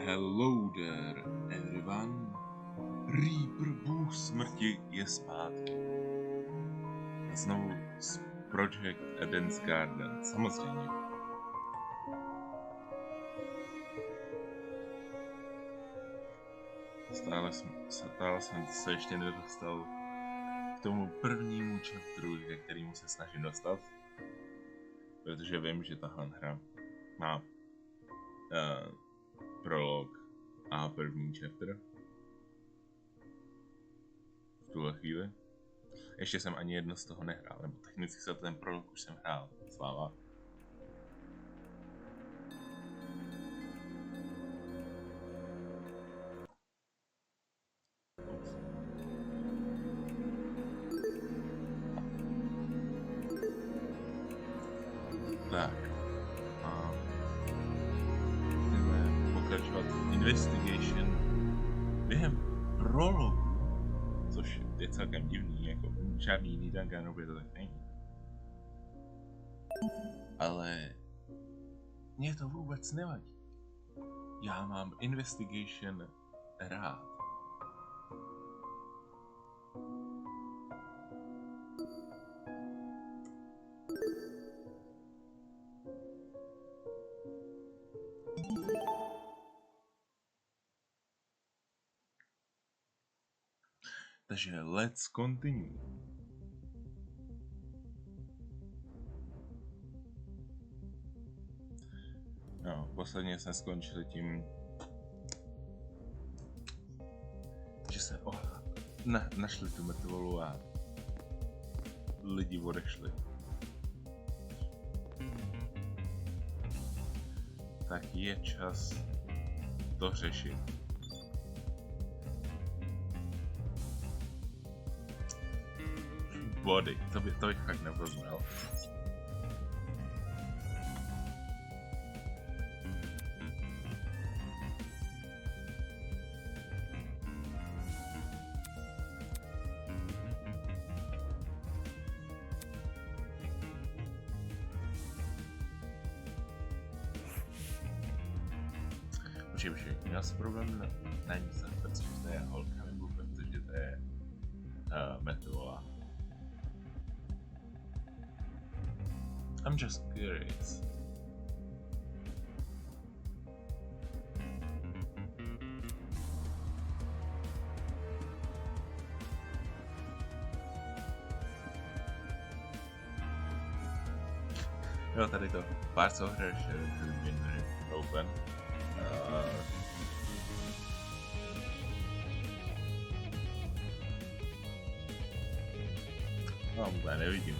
Hello there, everyone. Reaper Bůh smrti je zpátky. A znovu z Project Eden's Garden, samozřejmě. Stále jsem se ještě nedostal k tomu prvnímu chapteru, ke kterému se snažím dostat. Protože vím, že tahle hra má prolog a první chapter. V tuhle chvíli. Ještě jsem ani jedno z toho nehrál, nebo technicky se ten prolog už jsem hrál. Sláva. Tak. A budeme pokračovat v investigation během prologu, což je celkem divný, jako žádný jiný Danganronpa to tak není. Ale mně to vůbec nevadí. Já mám investigation rád. Takže let's continue. No, posledně jsme skončili tím, že se našli tu mrtvolu a lidi odešli. Tak je čas to řešit. Body, to bych fakt nepoznal. Počkej, měl jsi problém na ní se, protože to je holka, nebo protože to je metola. I'm just curious. Jo, tady to. Parts of her share has been open. No, já nevidím.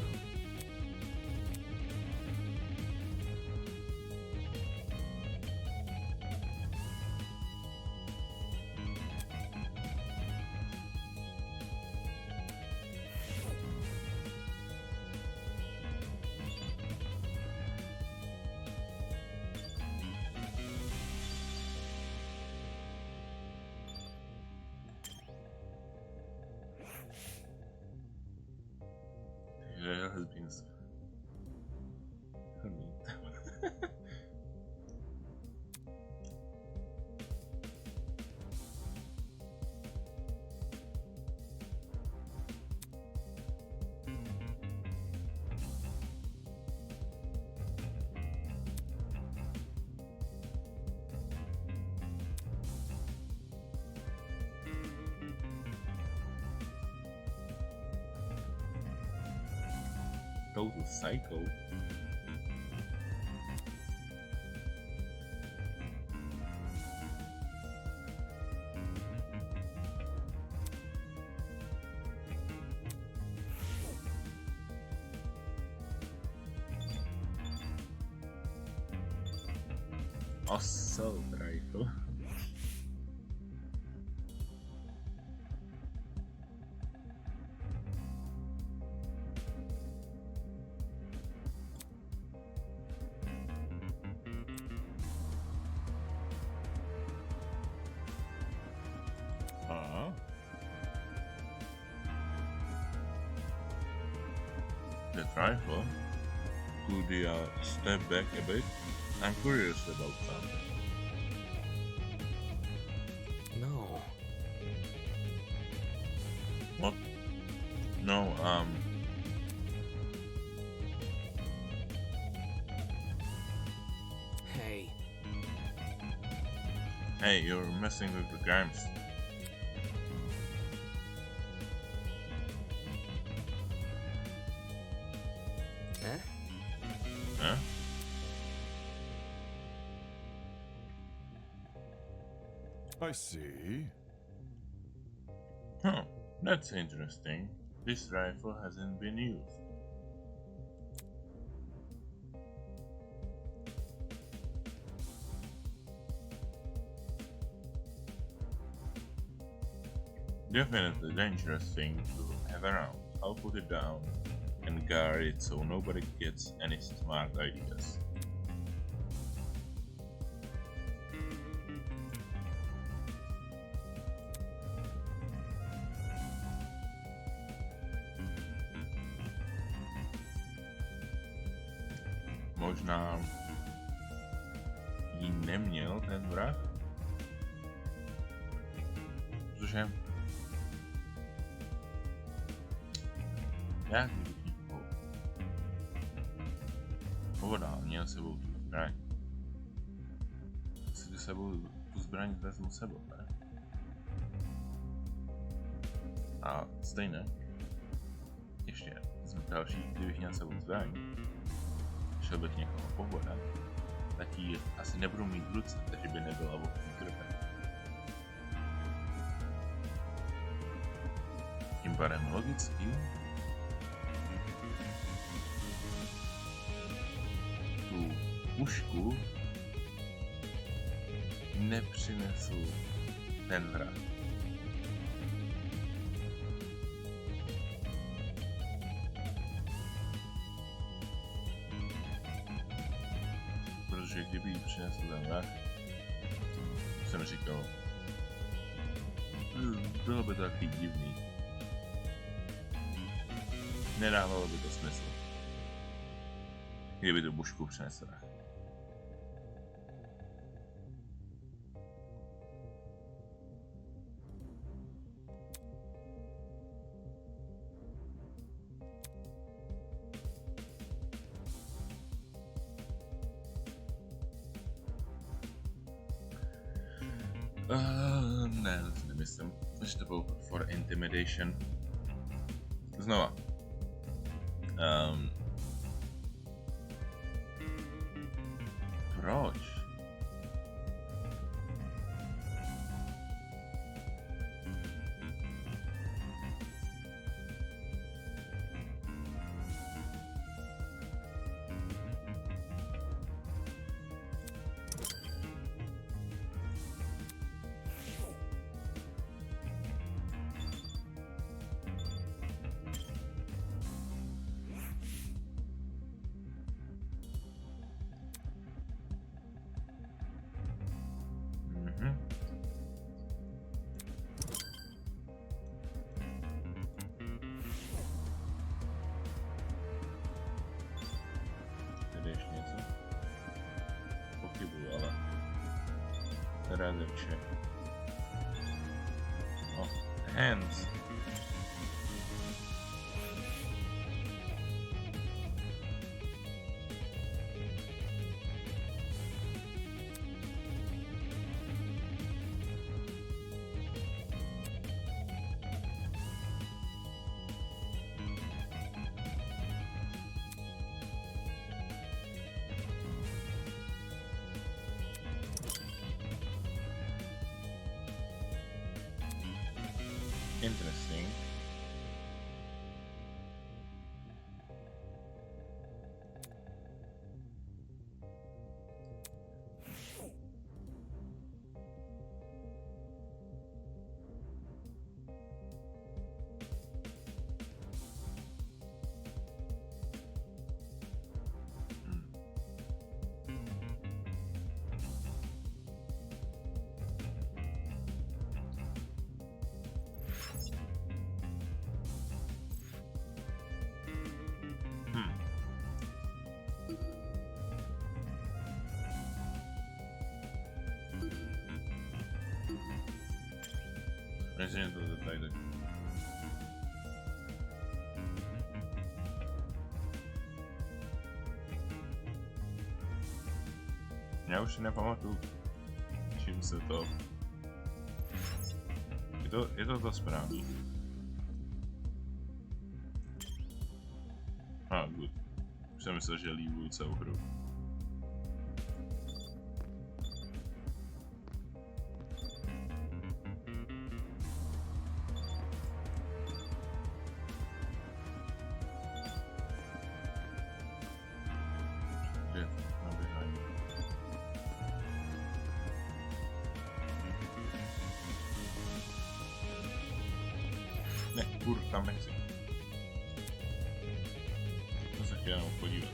There has been total psycho. Assault rifle. That rifle? Could you step back a bit? I'm curious about something. What? No, Hey. Hey, you're messing with the games. Huh? Huh? I see. Huh, that's interesting. This rifle hasn't been used. Definitely dangerous thing to have around. I'll put it down and guard it so nobody gets any smart ideas. Možná jí neměl ten vrah? Protože já kdybych někoho povodal, měl sebou tu zbraň. Si sebou tu zbraň vezmu sebou, ne? A stejně, ještě další, kdybych měl sebou zbraň, šel bych někoho povodat, tak ji asi nebudu mít v ruce, takže by nebyla ochotný krve. Tím pádem logicky tu pušku nepřinesu ten vrah. Protože kdyby jí přinesl ten vrah, jsem říkal, bylo by to taky divný. Nedávalo by to smysl, kdyby tu pušku přinesl vrah. Ne, to si nemyslím, že to bylo for intimidation. Znova. Proč? Rather check. Oh, hands. Interesting. Myslím, že to tady. Já už si nepamatuju, čím se to... Je to správný. Good. Už jsem myslel, že líbuju celou hru. Ne, tam nechci. To se chtěl jenom podívat.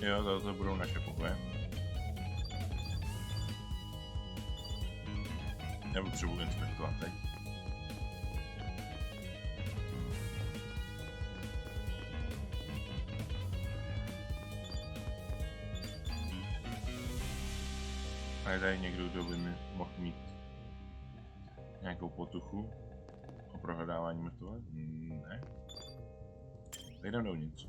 Jo, to budou naše pokoje. Nepotřebuji inspektovat teď. A je tady někdo, kdo by mi mohl mít nějakou potuchu o prohledávání mrtvole? Ne. Tak jdem dovnitř.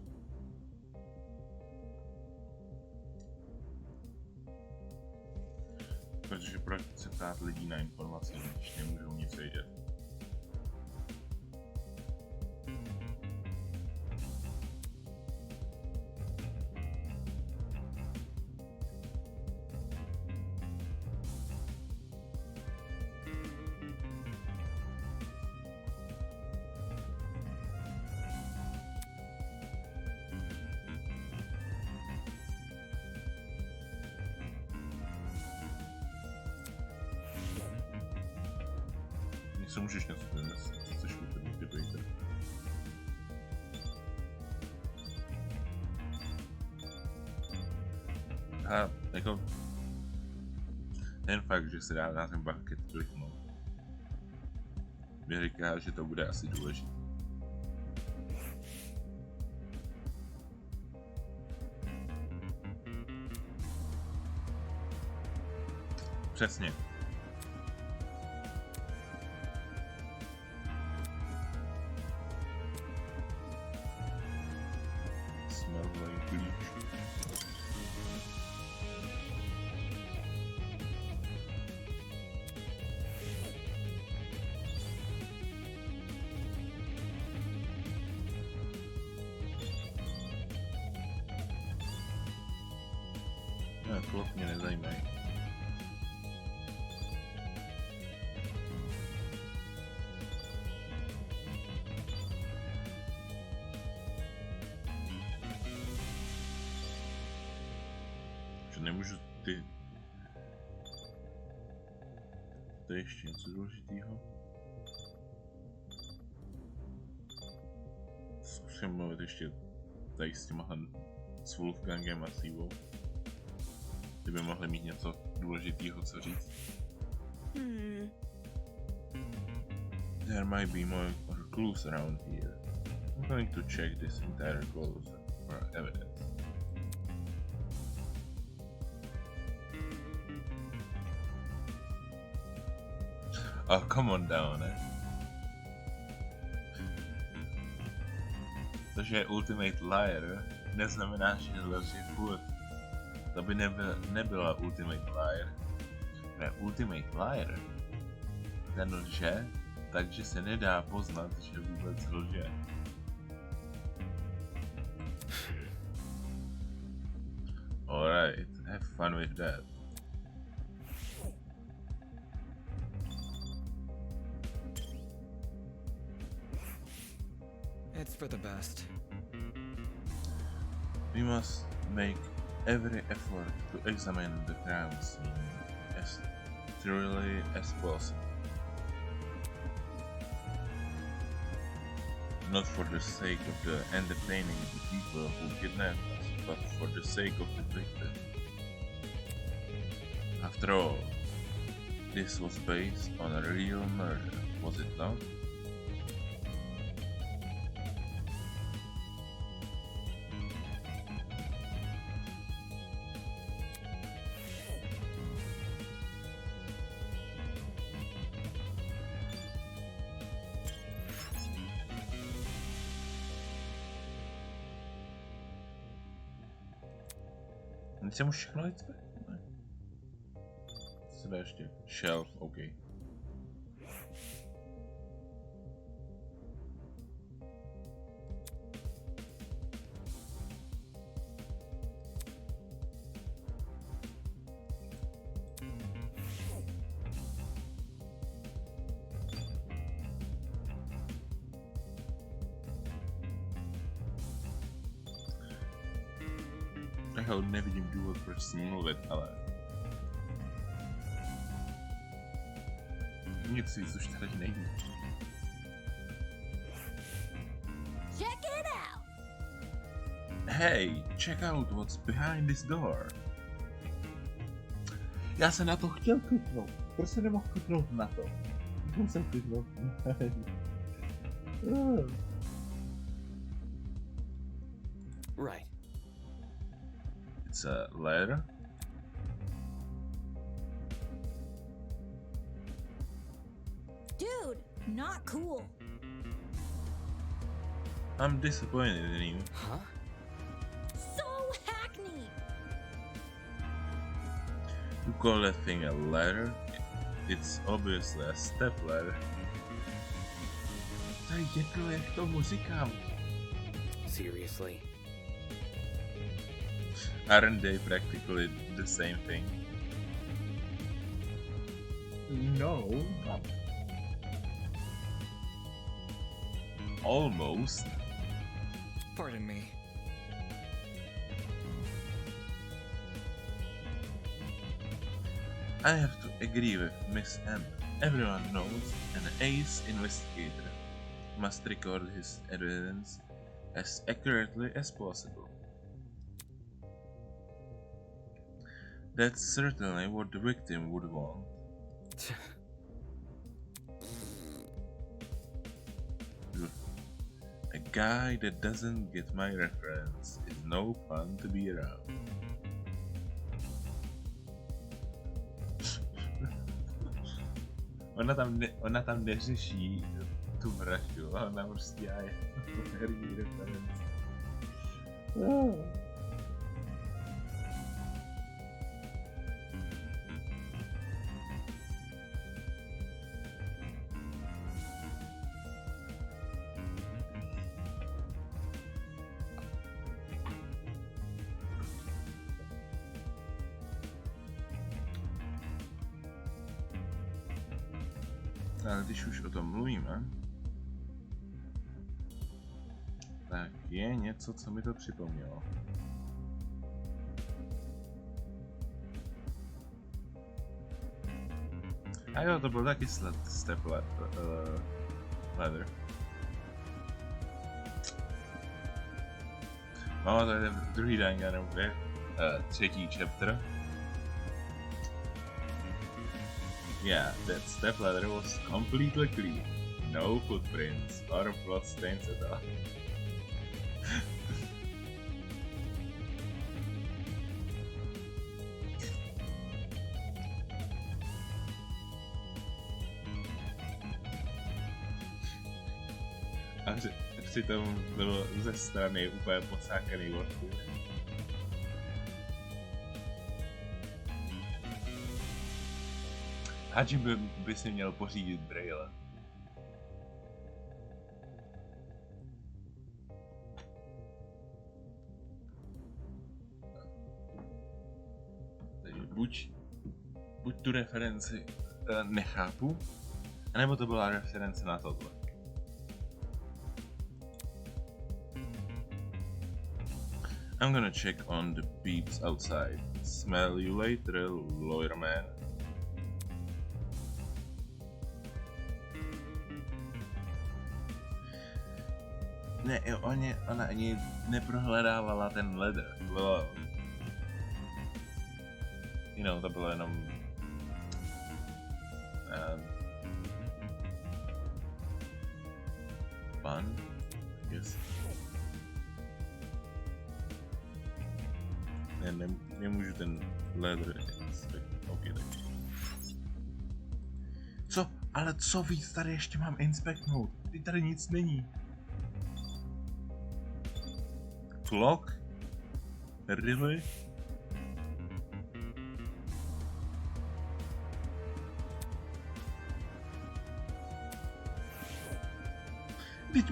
Protože proč se ptát lidí na informace, když nemůžou nic vědět? Co můžeš něco vymyslet, co chceš úplně debejte. A jako... Ten fakt, že se dá na ten bucket kliknout. Mě říká, že to bude asi důležité. Přesně. Klop mě nezajímají. Že nemůžu ty... To je ještě něco důležitého. Zkusím mluvit ještě tady s těmahle s Wolfgangem a Sivou. Kdyby mohli mít něco důležitého, co říct. There might be more clues around here. I'm going to check this entire closet for evidence. Oh, come on down, eh? To, že je ultimate liar, neznamená, že lže furt. To by nebyla ultimate liar. Ne, ultimate liar. Ten lže, takže se nedá poznat, že vůbec lže. Alright, have fun with that. It's for the best. We must make every effort to examine the crime scene as thoroughly as possible. Not for the sake of the entertaining the people who kidnapped us, but for the sake of the victim. After all, this was based on a real murder, was it not? Teď jsem už všechno inspekt? Ne. Co dá ještě? Shelf, OK. Já nevidím důvod, proč s ním mluvit, ale... Nic víc už tady nejde. Check it out. Hey, check out what's behind this door. Já se na to chtěl kliknout. Proč se nemohl kliknout na to? Kliknul jsem kliknout. Right. It's a letter. Dude, not cool. I'm disappointed in you. Huh? So hackneyed. You call that thing a letter? It's obviously a step ladder. Tady jedno, jak tomu říkám. Seriously? Aren't they practically the same thing? No. Almost. Pardon me. I have to agree with Miss M. Everyone knows an ace investigator must record his evidence as accurately as possible. That's certainly what the victim would want. A guy that doesn't get my reference is no fun to be around. Ona tam neřeší tu vraždu, ona prostě dělá herní reference. Ale když už o tom mluvíme, tak je něco, co mi to připomnělo. A jo, to byl taky step ladder. No, to je druhý Danganronpa, třetí chapter. Yeah, that step ladder was completely clean. No footprints or blood stains at all. A přitom bylo ze strany úplně posákaný vodku. Haji by si měl pořídit braille. Takže buď tu referenci nechápu, anebo to byla reference na tohle. I'm gonna check on the peeps outside. Smell you later, lawyer man. Ne, ona ani neprohledávala ten ledr. To bylo... to bylo jenom... fun, I guess. Nemůžu ten ledr inspect. OK, tak. Co? Ale co víc tady ještě mám inspektnout? Teď tady nic není. Clock? Really?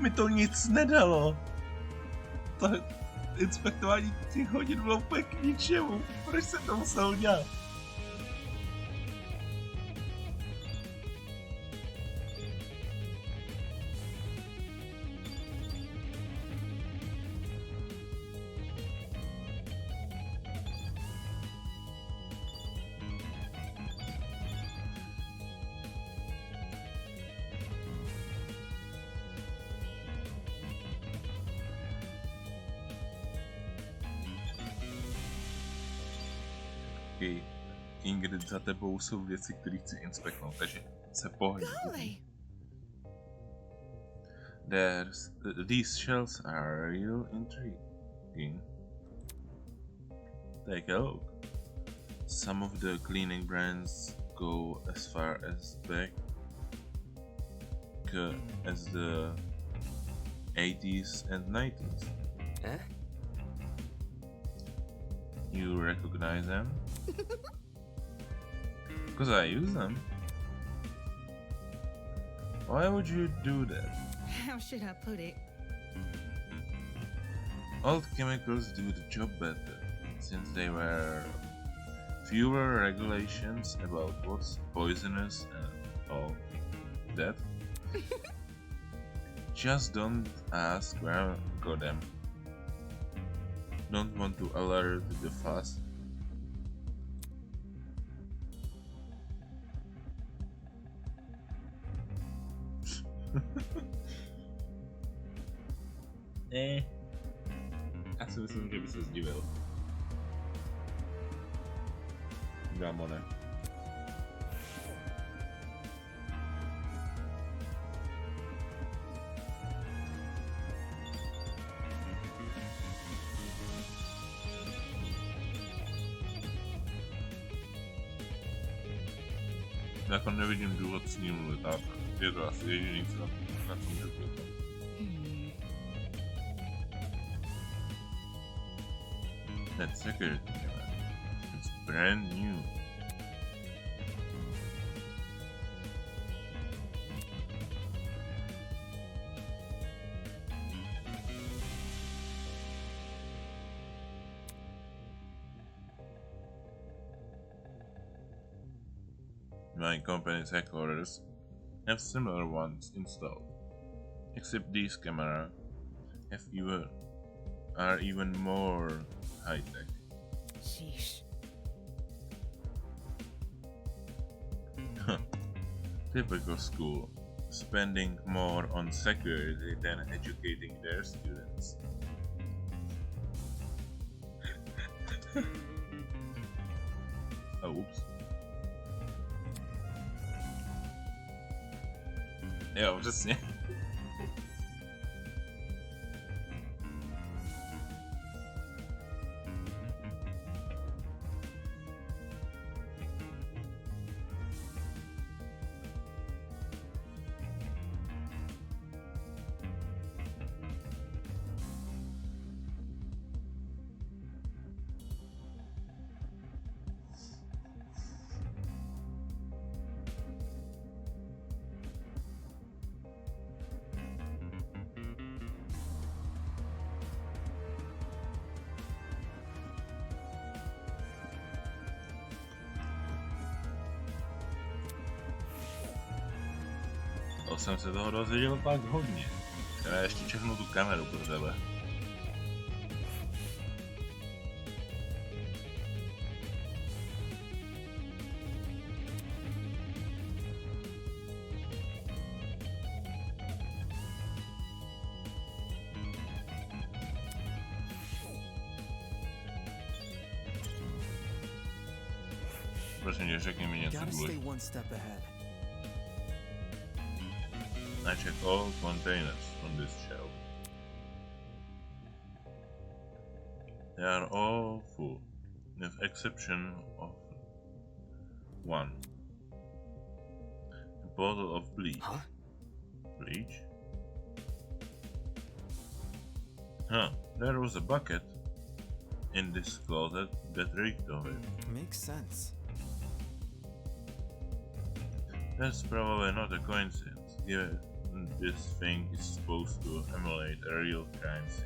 mi to nic nedalo. To inspektování těch hodin bylo úplně k ničemu. Proč se to muselo dělat? Ingrid, za tebou jsou věci, které chci inspektnout, takže se pohni. These shells are real intriguing. Take a look. Some of the cleaning brands go as far as back as the 80s and 90s. Eh? You recognize them? Because I use them. Why would you do that? How should I put it? Old chemicals do the job better, since there were fewer regulations about what's poisonous and all that. Just don't ask where I got them. Don't want to alert the fuss. Já si myslím, že by se zdivil. Gamone. Jako nevidím důvod s ním mluvit, tak je to asi jediný, co na co můžu kliknout. That security camera, it's brand new. My company's headquarters have similar ones installed, except these cameras are even more high-tech. Sheesh. Typical school, spending more on security than educating their students. Oh, oops. Jo, přesně. To jsem se toho dozvěděl pak hodně. Já ještě čeknu tu kameru pro tebe. Prosím tě, řekni mi něco důležitého. I check all containers on this shelf. They are all full, with exception of one. A bottle of bleach. Huh? Bleach? Huh, there was a bucket in this closet that reeked of it. Makes sense. That's probably not a coincidence, this thing is supposed to emulate a real crime scene.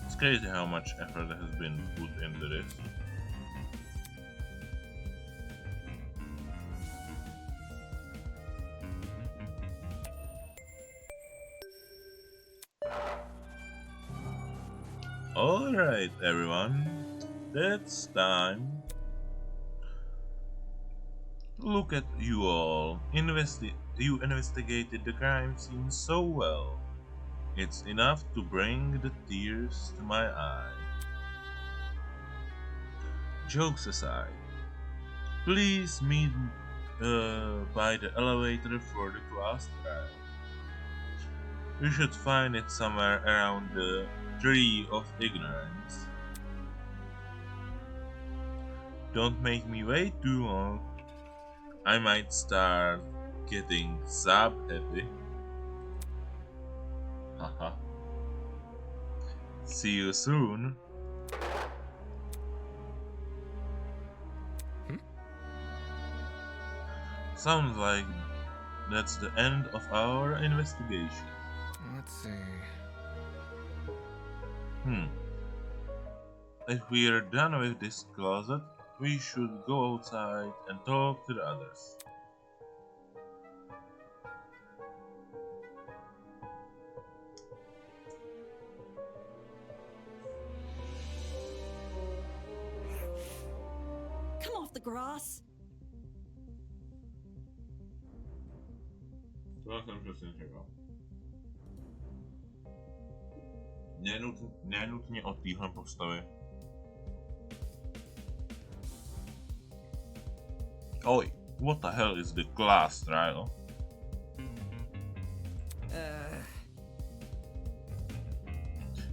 It's crazy how much effort has been put into this. Alright everyone, that's time. Look at you all. You investigated the crime scene so well. It's enough to bring the tears to my eye. Jokes aside, please meet by the elevator for the class trial. You should find it somewhere around the Tree of Ignorance. Don't make me wait too long. I might start getting Zap happy. Haha. See you soon. Sounds like that's the end of our investigation. Let's see. If we are done with this closet, we should go outside and talk to the others. Come off the grass. To jsem přesně čekal. Nenutně od téhle postavy. Oi, what the hell is the class trial?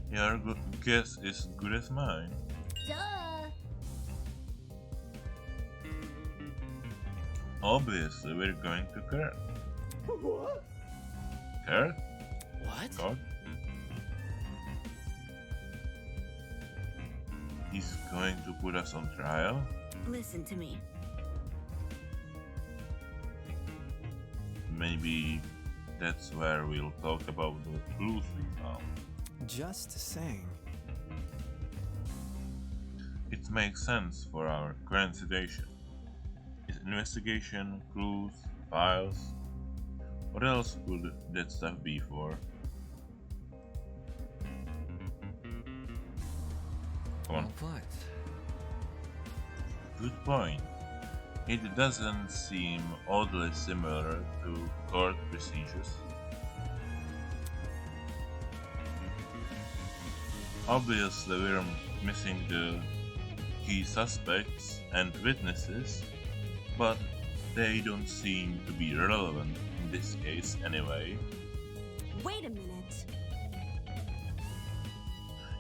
Your guess is good as mine. Duh. Obviously, we're going to Kurt. What? Kurt? What? God? He's going to put us on trial? Listen to me. Maybe that's where we'll talk about the clues we found. Just saying. It makes sense for our current situation. It's investigation, clues, files. What else could that stuff be for? Come on. Well put. Good point. It doesn't seem oddly similar to court procedures. Obviously, we're missing the key suspects and witnesses, but they don't seem to be relevant in this case anyway. Wait a minute.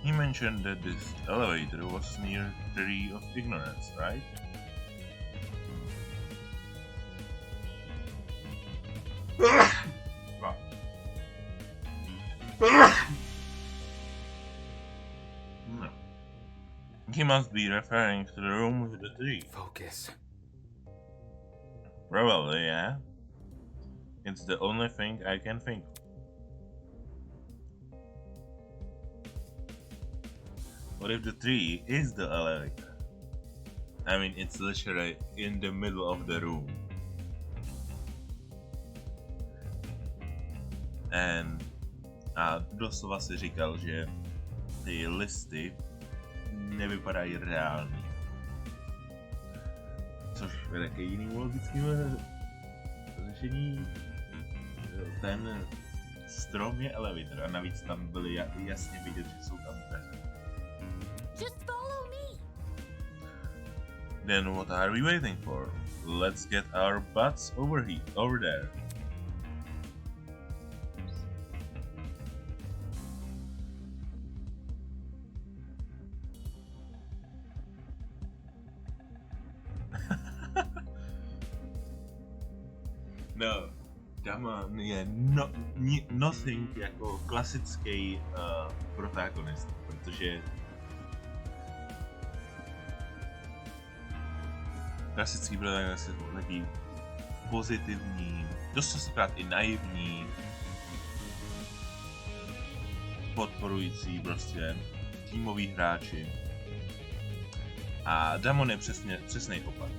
You mentioned that this elevator was near Tree of Ignorance, right? No. He must be referring to the room with the tree. Focus. Probably, yeah. It's the only thing I can think of. What if the tree is the elevator? I mean, it's literally in the middle of the room. A doslova si říkal, že ty listy nevypadají reálně. Což vede ke jinému logickému řešení. Ten strom je elevator a navíc tam byly jasně vidět, že jsou tam dveře. Just follow me. Then what are we waiting for? Let's get our butts over there. No, tam je nothing jako klasický protagonist, protože klasický protagonist, takový pozitivní, dost častokrát i naivní, podporující prostě týmoví hráči. A Damon je přesný opak.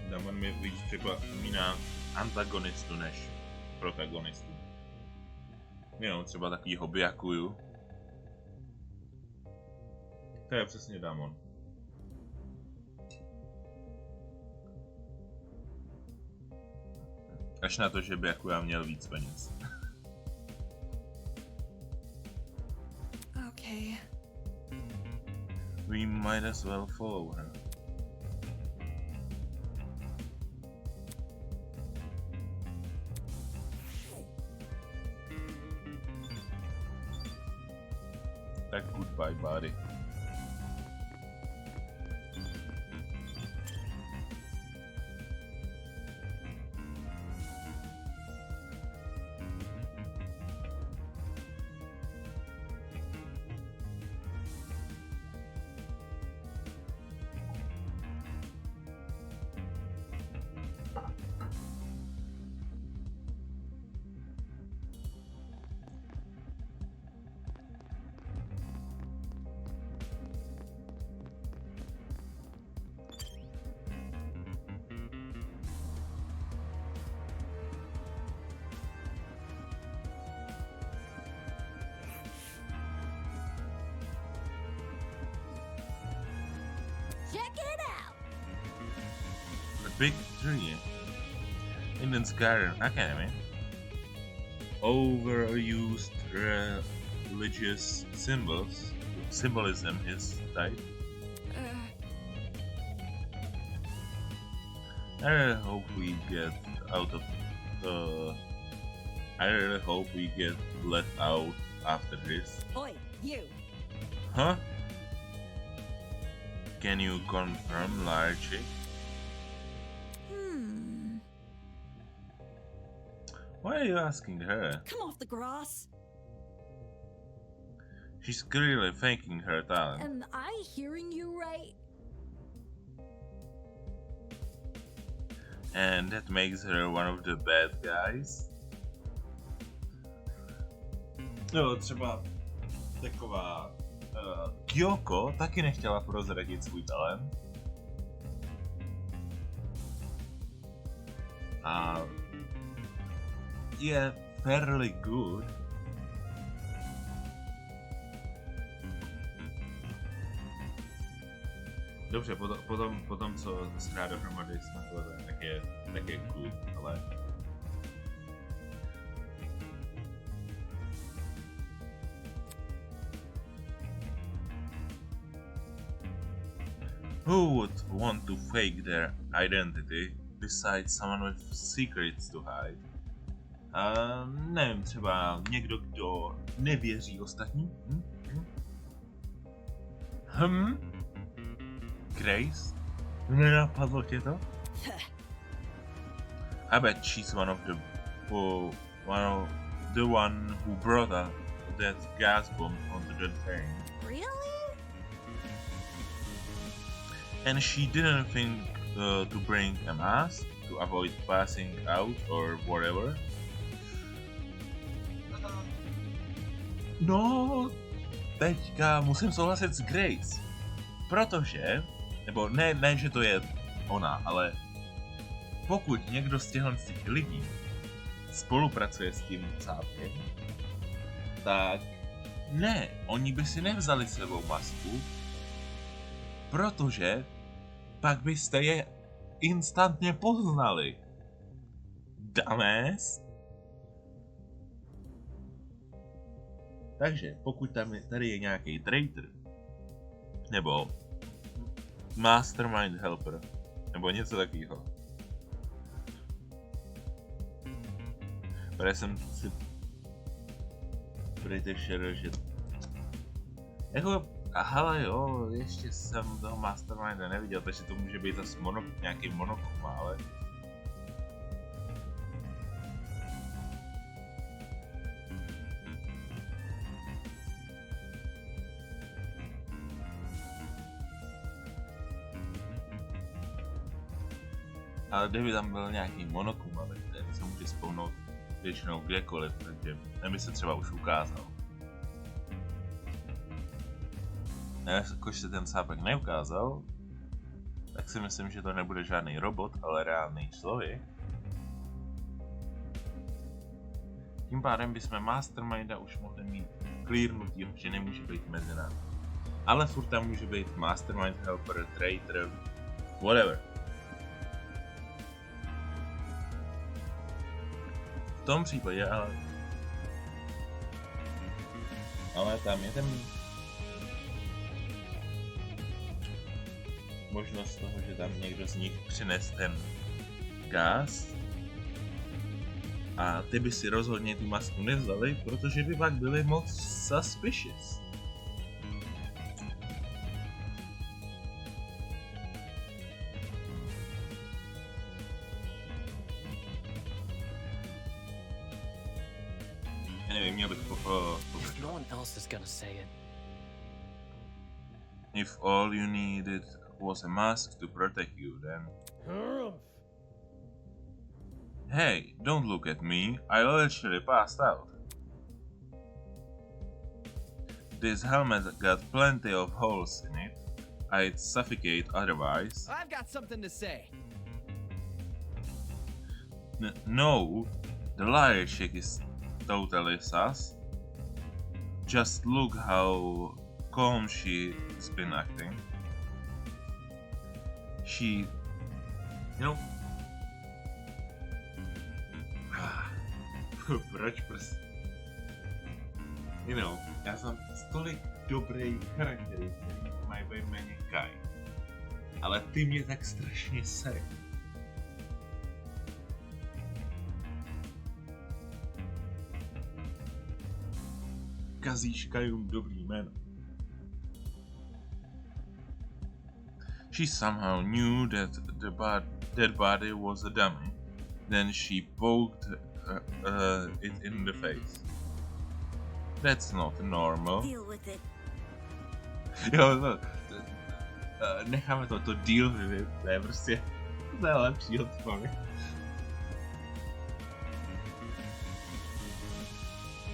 Damon mi víc připomíná antagonistu než protagonistu. Jenom třeba takovýho Byakuju. To je přesně Damon. Až na to, že Byakuya měl víc peněz. Okay. We might as well follow her. Tak goodbye, buddy. Check it out. A big tree in the Skyrim Academy. Overused religious symbolism is type. I really hope we get out of. I really hope we get let out after this. Oi, you. Huh? Can you confirm, Larchy? Why are you asking her? Come off the grass. She's clearly faking her talent. Am I hearing you right? And that makes her one of the bad guys? No, třeba taková Kyoko taky nechtěla prozradit svůj talent. A je fairly good. Dobře, potom co zhrá dohromady s Makotem, tak je good, ale... Who would want to fake their identity besides someone with secrets to hide? Nevím, třeba někdo, kdo nevěří ostatním? Grace? Nenapadlo tě to? I bet she's one of the one who brought that gas bomb onto the train. Really? And she didn't think to bring a mask to avoid passing out or whatever. No, teďka musím souhlasit s Grace. Protože, nebo ne, že to je ona, ale pokud někdo z těch lidí spolupracuje s tím cápkem, tak ne, oni by si nevzali s sebou masku, protože pak byste je instantně poznali. Dumbass. Takže pokud tady je nějaký traitor, nebo mastermind helper, nebo něco takového. Protože jsem si pretty sure, že... Jako, A hele jo, ještě jsem toho Masterminda neviděl, takže to může být asi nějaký monokum, ale... Ale kdyby tam byl nějaký monokum, ale ten se může spounout většinou kdekoliv, takže ten by se třeba už ukázal. Jakož se ten sápek neukázal, tak si myslím, že to nebude žádný robot, ale reálný člověk. Tím pádem bychom Masterminda už mohli mít clearnutý, že nemůže být mezi námi. Ale furt tam může být Mastermind, Helper, Traitor, whatever. V tom případě, ale tam je ten možnost toho, že tam někdo z nich přines ten gas a ty by si rozhodně tu masku nevzali, protože by pak byli moc suspicious. Nevím, měl bych No one else is gonna say it. If all you needed was a mask to protect you, then... Hey, don't look at me, I literally passed out. This helmet got plenty of holes in it. I'd suffocate otherwise. I've got something to say. No, the liar chick is totally sus. Just look how calm she's been acting. She, you know, proč prostě, you know, já jsem tolik dobrý charakterů, který mají být méně Kai, ale ty mě tak strašně serou. Kazíš Kajům dobrý jméno. She somehow knew that the dead body was a dummy. Then she poked it in the face. That's not normal. Deal with it. Jo, necháme to deal with it, to je prostě nejlepší odpověď.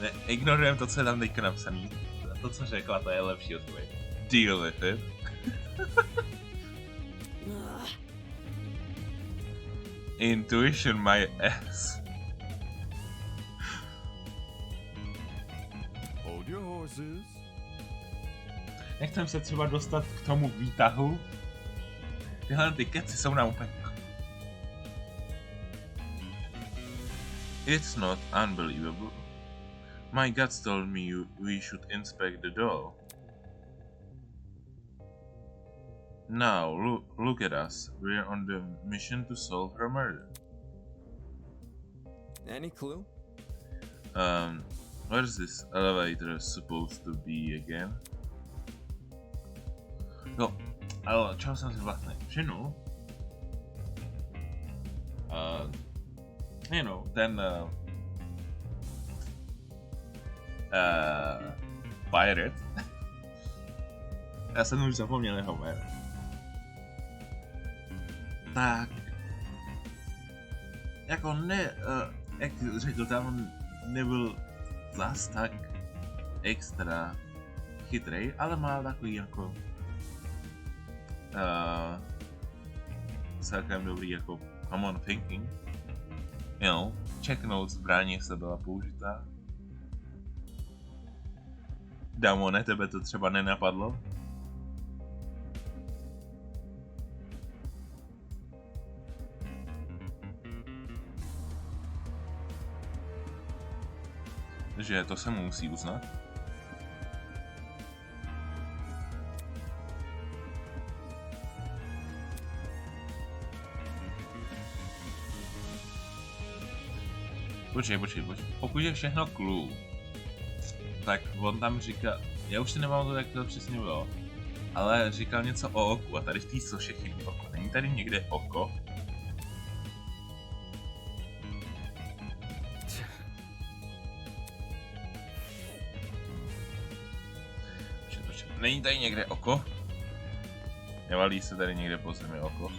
Ne, ignorujeme to, co je tam teďka napsaný. To, co řekla, to je lepší odpověď. Deal with it. Intuition my ass. Hold your horses. Nechcem se třeba dostat k tomu výtahu. Tyhle ty keci jsou nám úplně... It's not unbelievable. My guts told me we should inspect the doll. Now, look at us. We're on the mission to solve her murder. Any clue? Where's this elevator supposed to be again? No, ale čeho jsem si vlastně všimnul? You know, ten pirate. Já jsem už zapomněl jeho jméno. Tak, jako ne, jak řekl, tam nebyl zas tak extra chytrej, ale má takový jako celkem dobrý jako common thinking. You know, checknout zbraní, jestli byla použitá. Damone, tebe to třeba nenapadlo? Že to se mu musí uznat. Počkej. Pokud je všechno clue, tak on tam říká, Já už si nepamatuju, jak to přesně bylo. Ale říkal něco o oku a tady v té soše chybí oko. Není tady někde oko? Není tady někde oko? Nevalí se tady někde po zemi oko?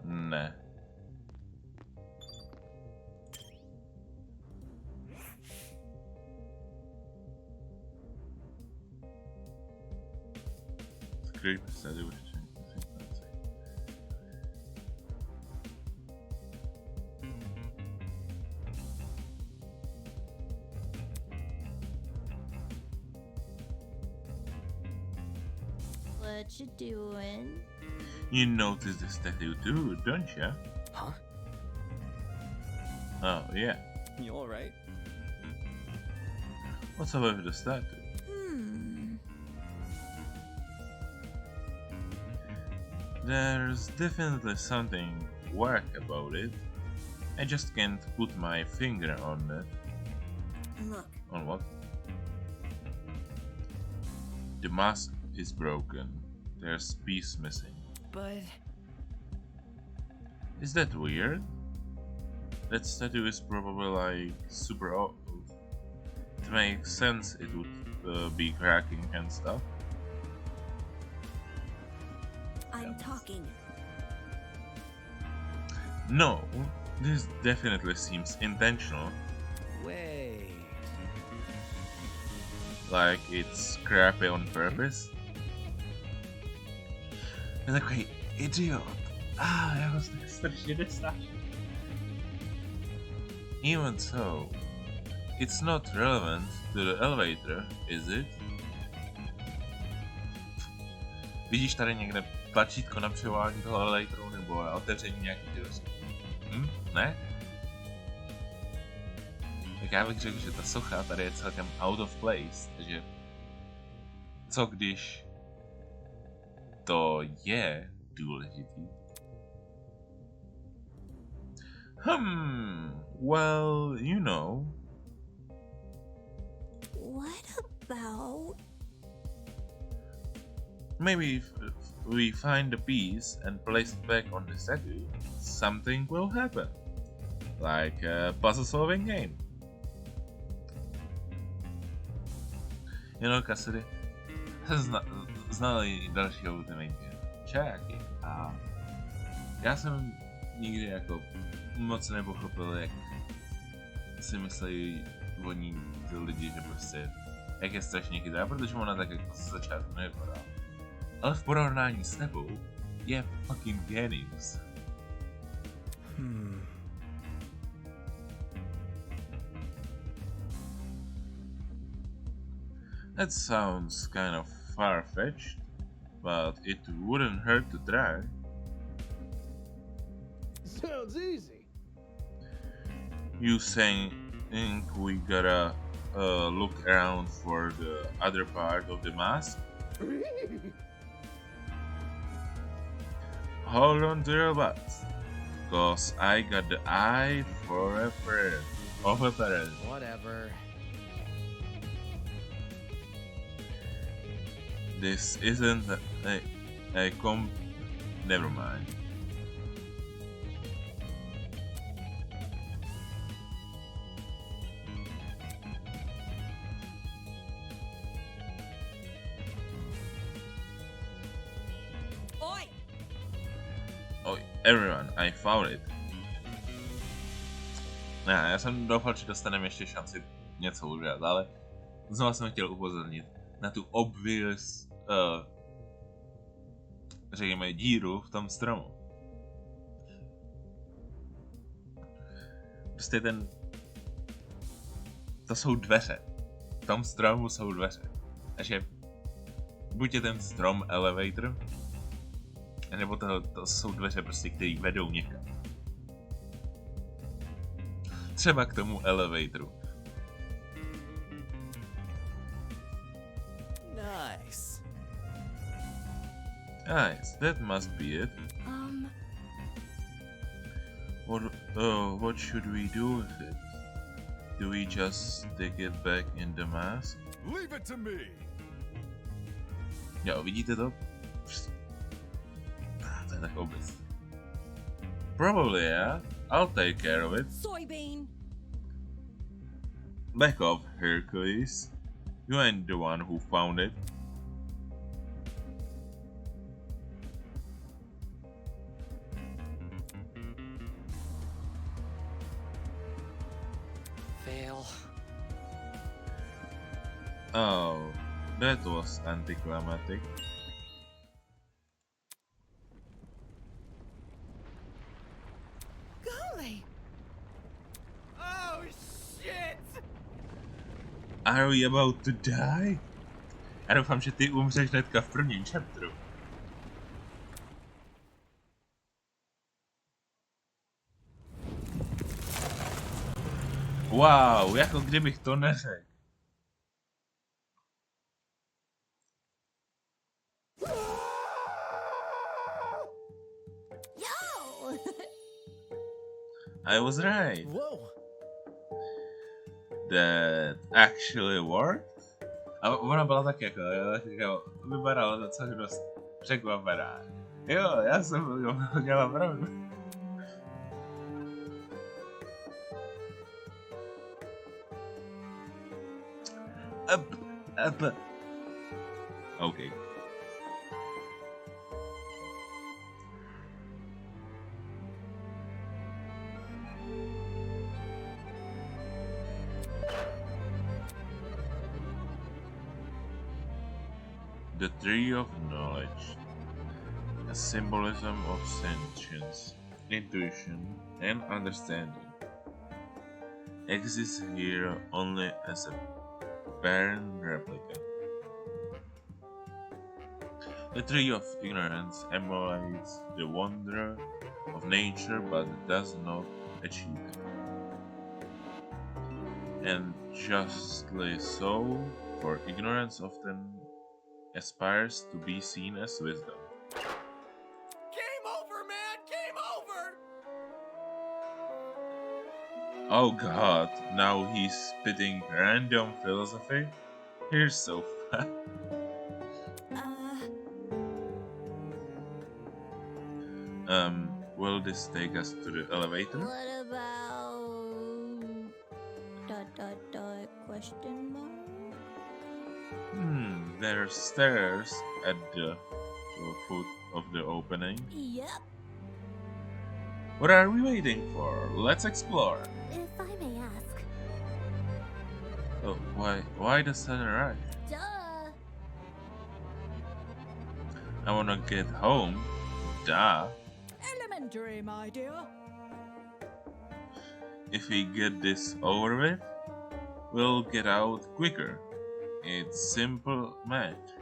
Ne. Skryjte se, určitě. What you doing? You notice this tattoo too, don't you? Huh? Oh, yeah. You alright? What's up with this tattoo? There's definitely something whack about it. I just can't put my finger on it. Look, On what? The mask is broken. There's a piece missing. But Is that weird? That statue is probably like super old. It makes sense it would be cracking and stuff. I'm talking. No, this definitely seems intentional. Wait. Like it's crappy on purpose. Je takový idiot. Já ho tak strašně nesnáším. Even so, it's not relevant to the elevator, is it? Vidíš tady někde tlačítko na převolání toho elevatoru nebo na otevření nějakých dveří? Ne? Tak já bych řekl, že ta socha tady je celkem out of place, takže co když to je důležitý? Well, you know. What about? Maybe if we find the piece and place it back on the statue, something will happen. Like a puzzle solving game. You know, Cassidy, znal i další Ultimate čáky a já jsem nikdy jako moc nepochopil, jak si myslí o ní ty lidi, že prostě jak je strašně chytrá, protože ona tak jako z začátku nevypadá. Ale v porovnání s tebou je fucking genius. That sounds kind of far-fetched, but it wouldn't hurt to try. Sounds easy. You saying we gotta look around for the other part of the mask? Hold on to your butts, cause I got the eye for a friend of a parent. Whatever. This isn't a never mind. Oi! Oh, everyone, I found it. Já jsem doufal, že dostaneme ještě šanci něco udělat, ale znovu jsem chtěl upozornit na tu obvious, řekněme, díru v tom stromu. Prostě to jsou dveře. V tom stromu jsou dveře. Takže buď je ten strom elevator, nebo to jsou dveře prostě, které vedou někam. Třeba k tomu elevatoru. Nice. Nice, that must be it. What should we do with it? Do we just stick it back in the mask? Leave it to me. Jo, vidíte to? To je tak obec. Probably, yeah. I'll take care of it. Soybean. Back off, Hercules. You ain't the one who found it. Fail. Oh, that was anticlimactic. Golly. Oh shit! Are we about to die? Já doufám, že ty umřeš hnedka v prvním chapteru. Wow, jako kdybych to neřekl. Yo. I was right. Whoa! That actually worked? A ona byla tak jako vypadala docela dost překvapená. Jo, já jsem měla pravdu. Up. Okay. The Tree of Knowledge, a symbolism of sentience, intuition, and understanding, exists here only as a barren replica. The Tree of Ignorance emulates the wonder of nature but does not achieve it. And justly so, for ignorance often aspires to be seen as wisdom. Game over, man! Game over! Oh god, now he's spitting random philosophy? You're so fat. Will this take us to the elevator? What about ... question mark? There are stairs at the foot of the opening. Yep. What are we waiting for? Let's explore. If I may ask. Oh, why the sunrise? Duh. I wanna get home. Duh. Elementary, my dear. If we get this over with, we'll get out quicker. It's simple math.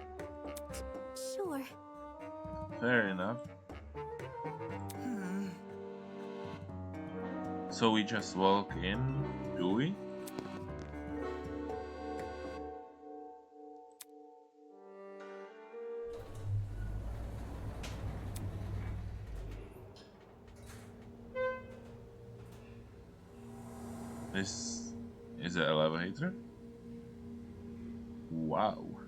Sure. Fair enough. So we just walk in, do we? This is the elevator. Wow.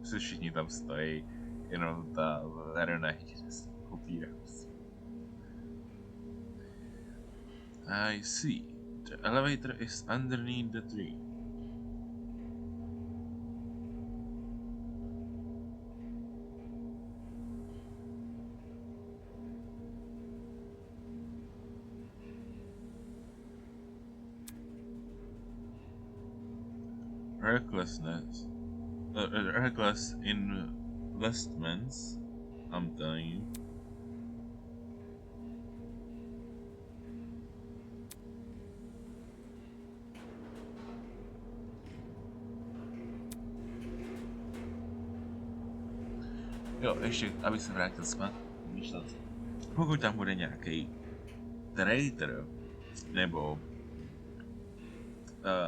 Se všichni tam stojí, jenom ta verena se kopírá. I see. The elevator is underneath the tree. Reckless investments, I'm telling you. Jo, ještě, abych se vrátil zpátky. Pokud tam bude nějaký traitor nebo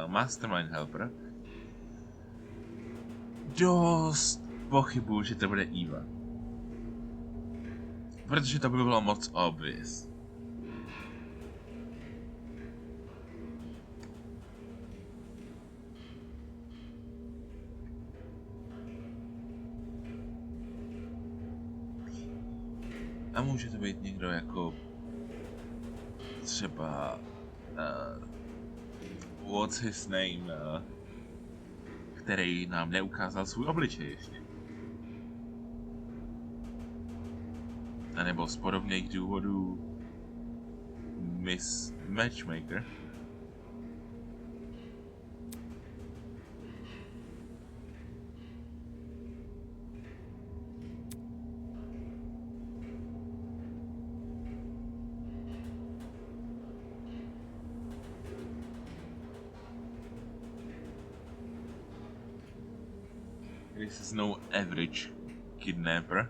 mastermind helper, dost pochybuju, že to bude Eva. Protože to by bylo moc obvious. A může to být někdo jako třeba what's his name, který nám neukázal svůj obličej ještě. A nebo z podobných důvodů Miss Matchmaker. This is no average kidnapper.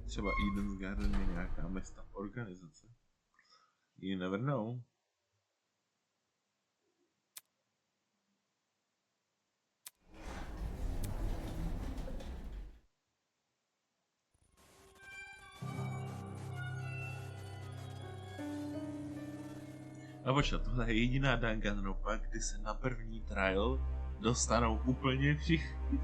Třeba Eden's Garden je nějaká městná organizace. You never know. A počkat, tohle je jediná Danganronpa, kdy se na první trial dostanou úplně všichni.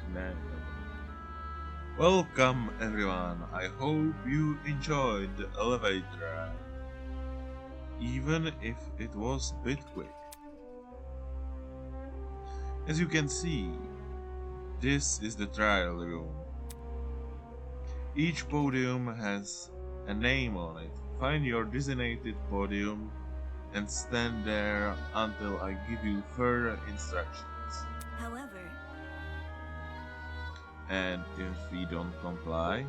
Ne. Welcome everyone, I hope you enjoyed the elevator ride. Even if it was a bit quick. As you can see, this is the trial room. Each podium has a name on it. Find your designated podium and stand there until I give you further instructions. However, And if you don't comply,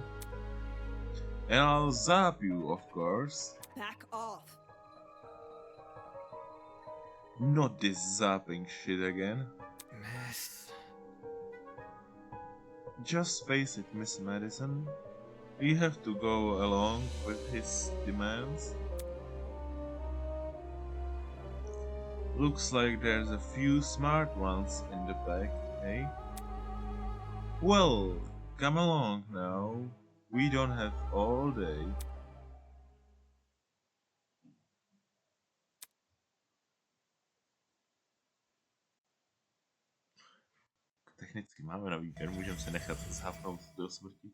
and I'll zap you, of course. Back off. Not this zapping shit again. Miss. Just face it, Miss Madison. We have to go along with his demands. Looks like there's a few smart ones in the back, eh? Well, come along now. We don't have all day. Technicky máme nový gun, můžeme se nechat zhápnout do smrti.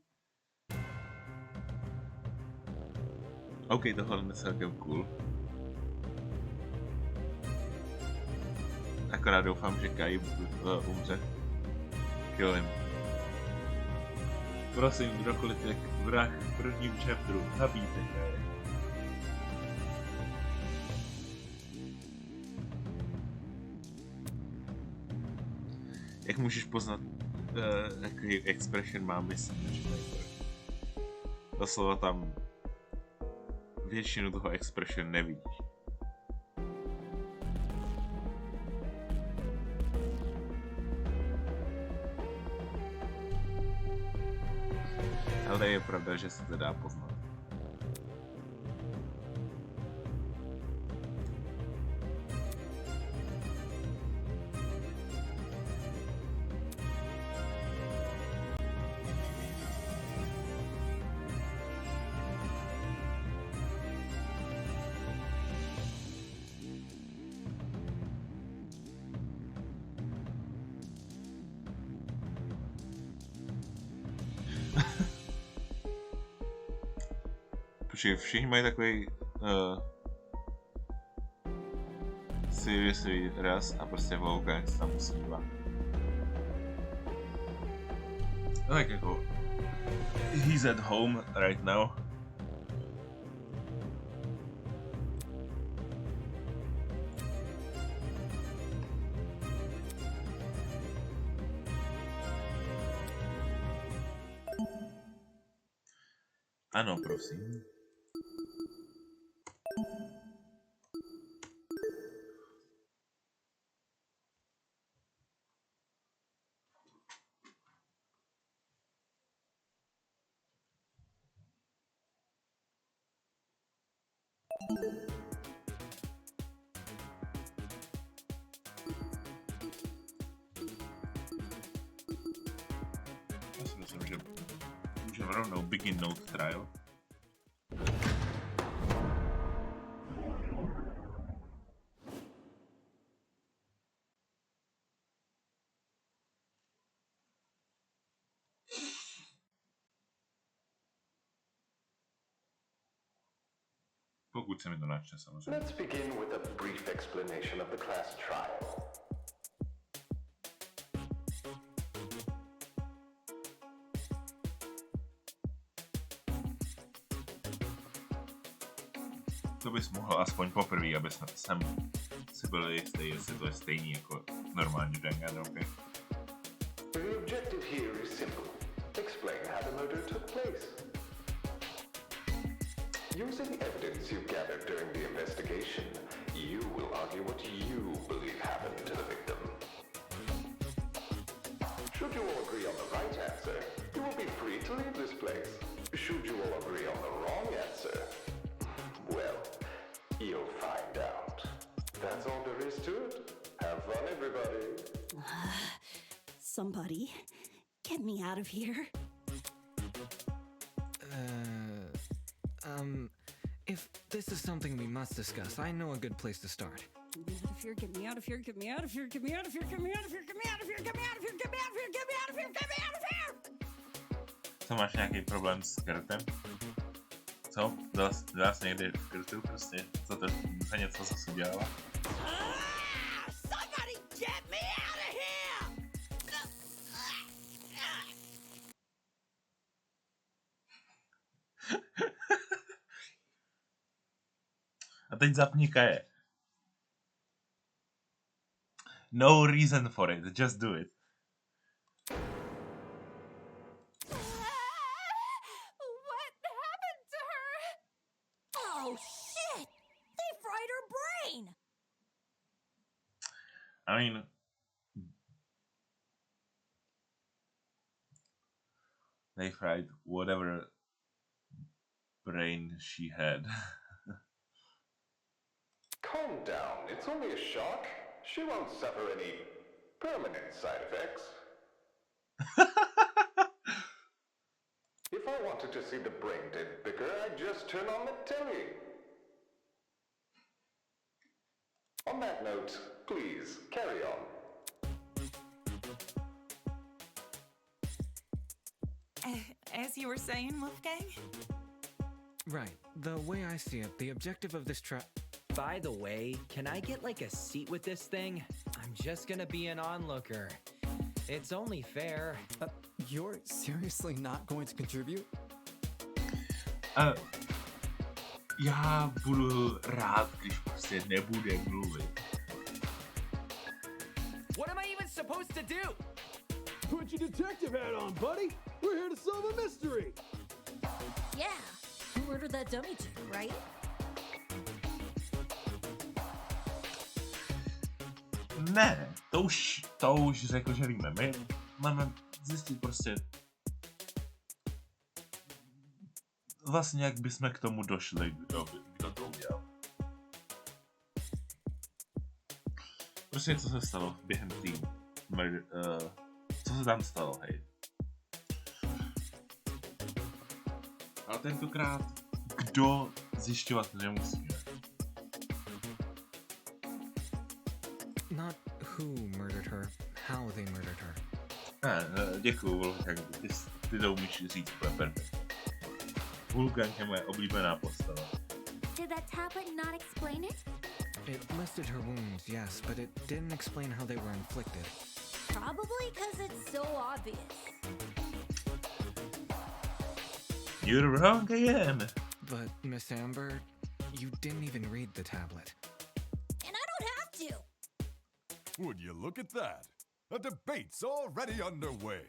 OK, tohle je celkem cool. Akorát doufám, že Kai umře. Kill him. Prosím, kdokoliv je vrah v prvním chapteru, zabijte Kai. Jak můžeš poznat, jaký expression má Miss Matchmaker? Doslova tam většinu toho expression nevidíš. Ale je pravda, že se to dá poznat. Protože všichni mají takový seriously raz a prostě Vulcan se tam usmívá. Tak jako he's at home right now. Ano, prosím. Já si myslím, že můžeme rovnou begin note trial. Pokud se mi to načne, samozřejmě. Let's begin with a brief explanation of the class trial. To bys mohl aspoň poprvé, aby jsem si byl jistý, jestli to je stejný jako normálně v Danganronpě. The objective here is simple. Explain how the murder took place. Using evidence you've gathered during the investigation, you will argue what you believe happened to the victim. Should you all agree on the right answer, you will be free to leave this place. Should you all agree on the wrong answer, well, you'll find out. That's all there is to it. Have fun, everybody. Somebody, get me out of here. If this is something we must discuss, I know a good place to start. Get me out of here, get me out of here, get me out of here, get me out of here, get me out of here, get me out of here, get me out of here, get me out of here, get me out of here, get me out of here! Co, máš nějaký problém s krtem? Co? Byla jsi někdy v krtu prostě? Co to za něco zase udělala? Somebody get me out of here! A teď zapni kaje. No reason for it, just do it. What happened to her? Oh shit! They fried her brain! I mean... They fried whatever brain she had. Calm down. It's only a shock. She won't suffer any permanent side effects. If I wanted to see the brain dead bigger, I'd just turn on the telly. On that note, please, carry on. As you were saying, Wolfgang? Right. The way I see it, the objective of this By the way, can I get like a seat with this thing? I'm just gonna be an onlooker. It's only fair. You're seriously not going to contribute? Já budu rád, když prostě nebude mluvit. What am I even supposed to do? Put your detective hat on, buddy. We're here to solve a mystery. Yeah, who murdered that dummy chick, right? Ne, to už řekl, že víme. My máme zjistit prostě vlastně, jak bychom k tomu došli, kdo to udělal. Prostě co se stalo během týmu. Co se tam stalo, hej. Ale tentokrát, kdo zjišťovat nemusíme. Not who murdered her, how they murdered her. Děkuju, Wolfgang, ty to umíš říct úplně perfektně. Wolfgang je moje oblíbená postava. Did that tablet not explain it? It listed her wounds, yes, but it didn't explain how they were inflicted. Probably because it's so obvious. You're wrong again. But, Miss Amber, you didn't even read the tablet. And I don't have to! Would you look at that? A debate's already underway.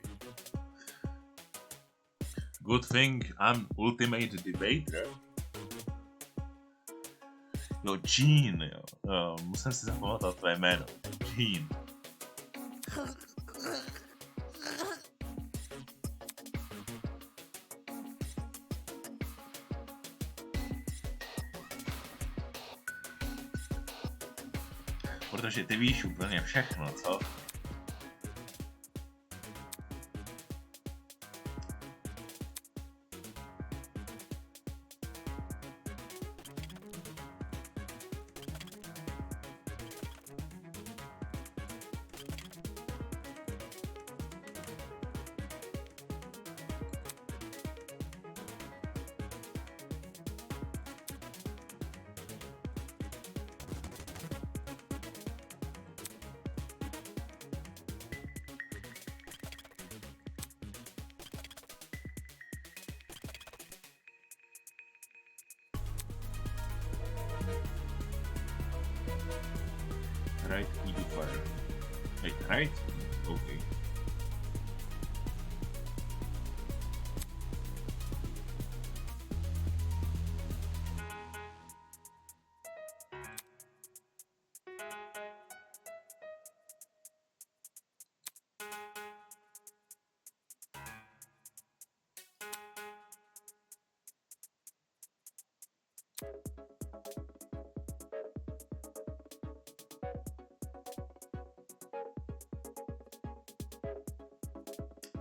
Good thing I'm ultimate debater. Jo, Jean, jo. Musím si zapamatovat tvé jméno. Jean. Protože ty víš úplně všechno, co? Right, we do fire. Wait, right? Okay.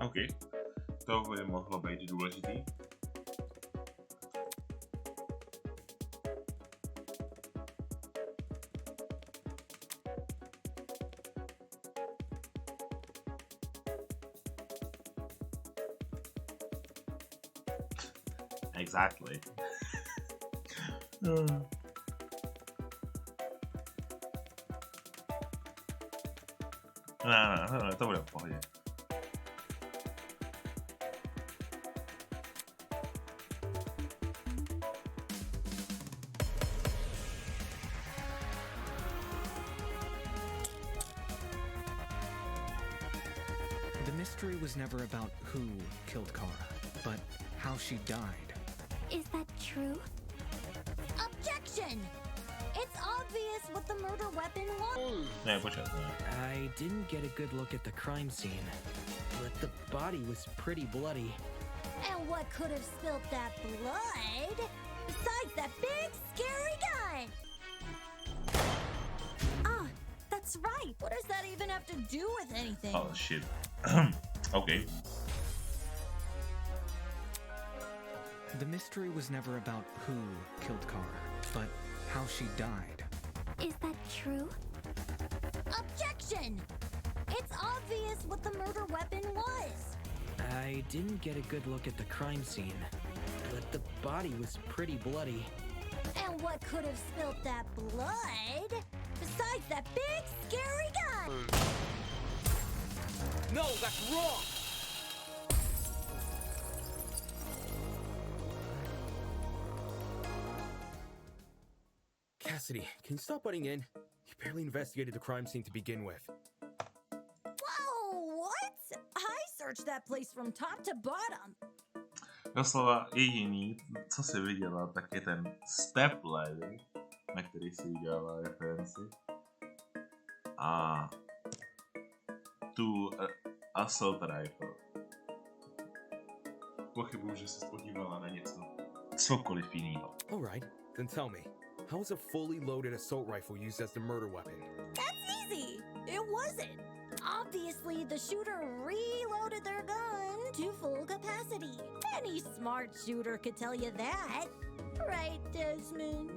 OK, to by mohlo být důležitý. Exactly. Ne, to bude v pohodě. The mystery was never about who killed Kara, but how she died. Is that true? Objection! It's obvious what the murder weapon was. Ne, počkat, ne. I didn't get a good look at the crime scene, but the body was pretty bloody. And what could have spilled that blood? Besides that big, scary gun! Ah, that's right. What does that even have to do with anything? Oh, shit. OK. The mystery was never about who killed Kara, but how she died. Is that true? Objection! It's obvious what the murder weapon was. I didn't get a good look at the crime scene, but the body was pretty bloody. And what could have spilled that blood? Besides that big, scary gun! No, that's wrong! Cassidy, can you stop butting in? You barely investigated the crime scene to begin with. Whoa, what? I searched that place from top to bottom. Doslova jediný, co jsi viděla, tak je ten step ladder, na který si udělala referenci. A tu assault rifle. Pochybuju, že se podívala na něco, cokoliv jiného. Alright, then tell me, how was a fully loaded assault rifle used as the murder weapon? That's easy. It wasn't. Obviously, the shooter reloaded their gun to full capacity. Any smart shooter could tell you that. Right, Desmond?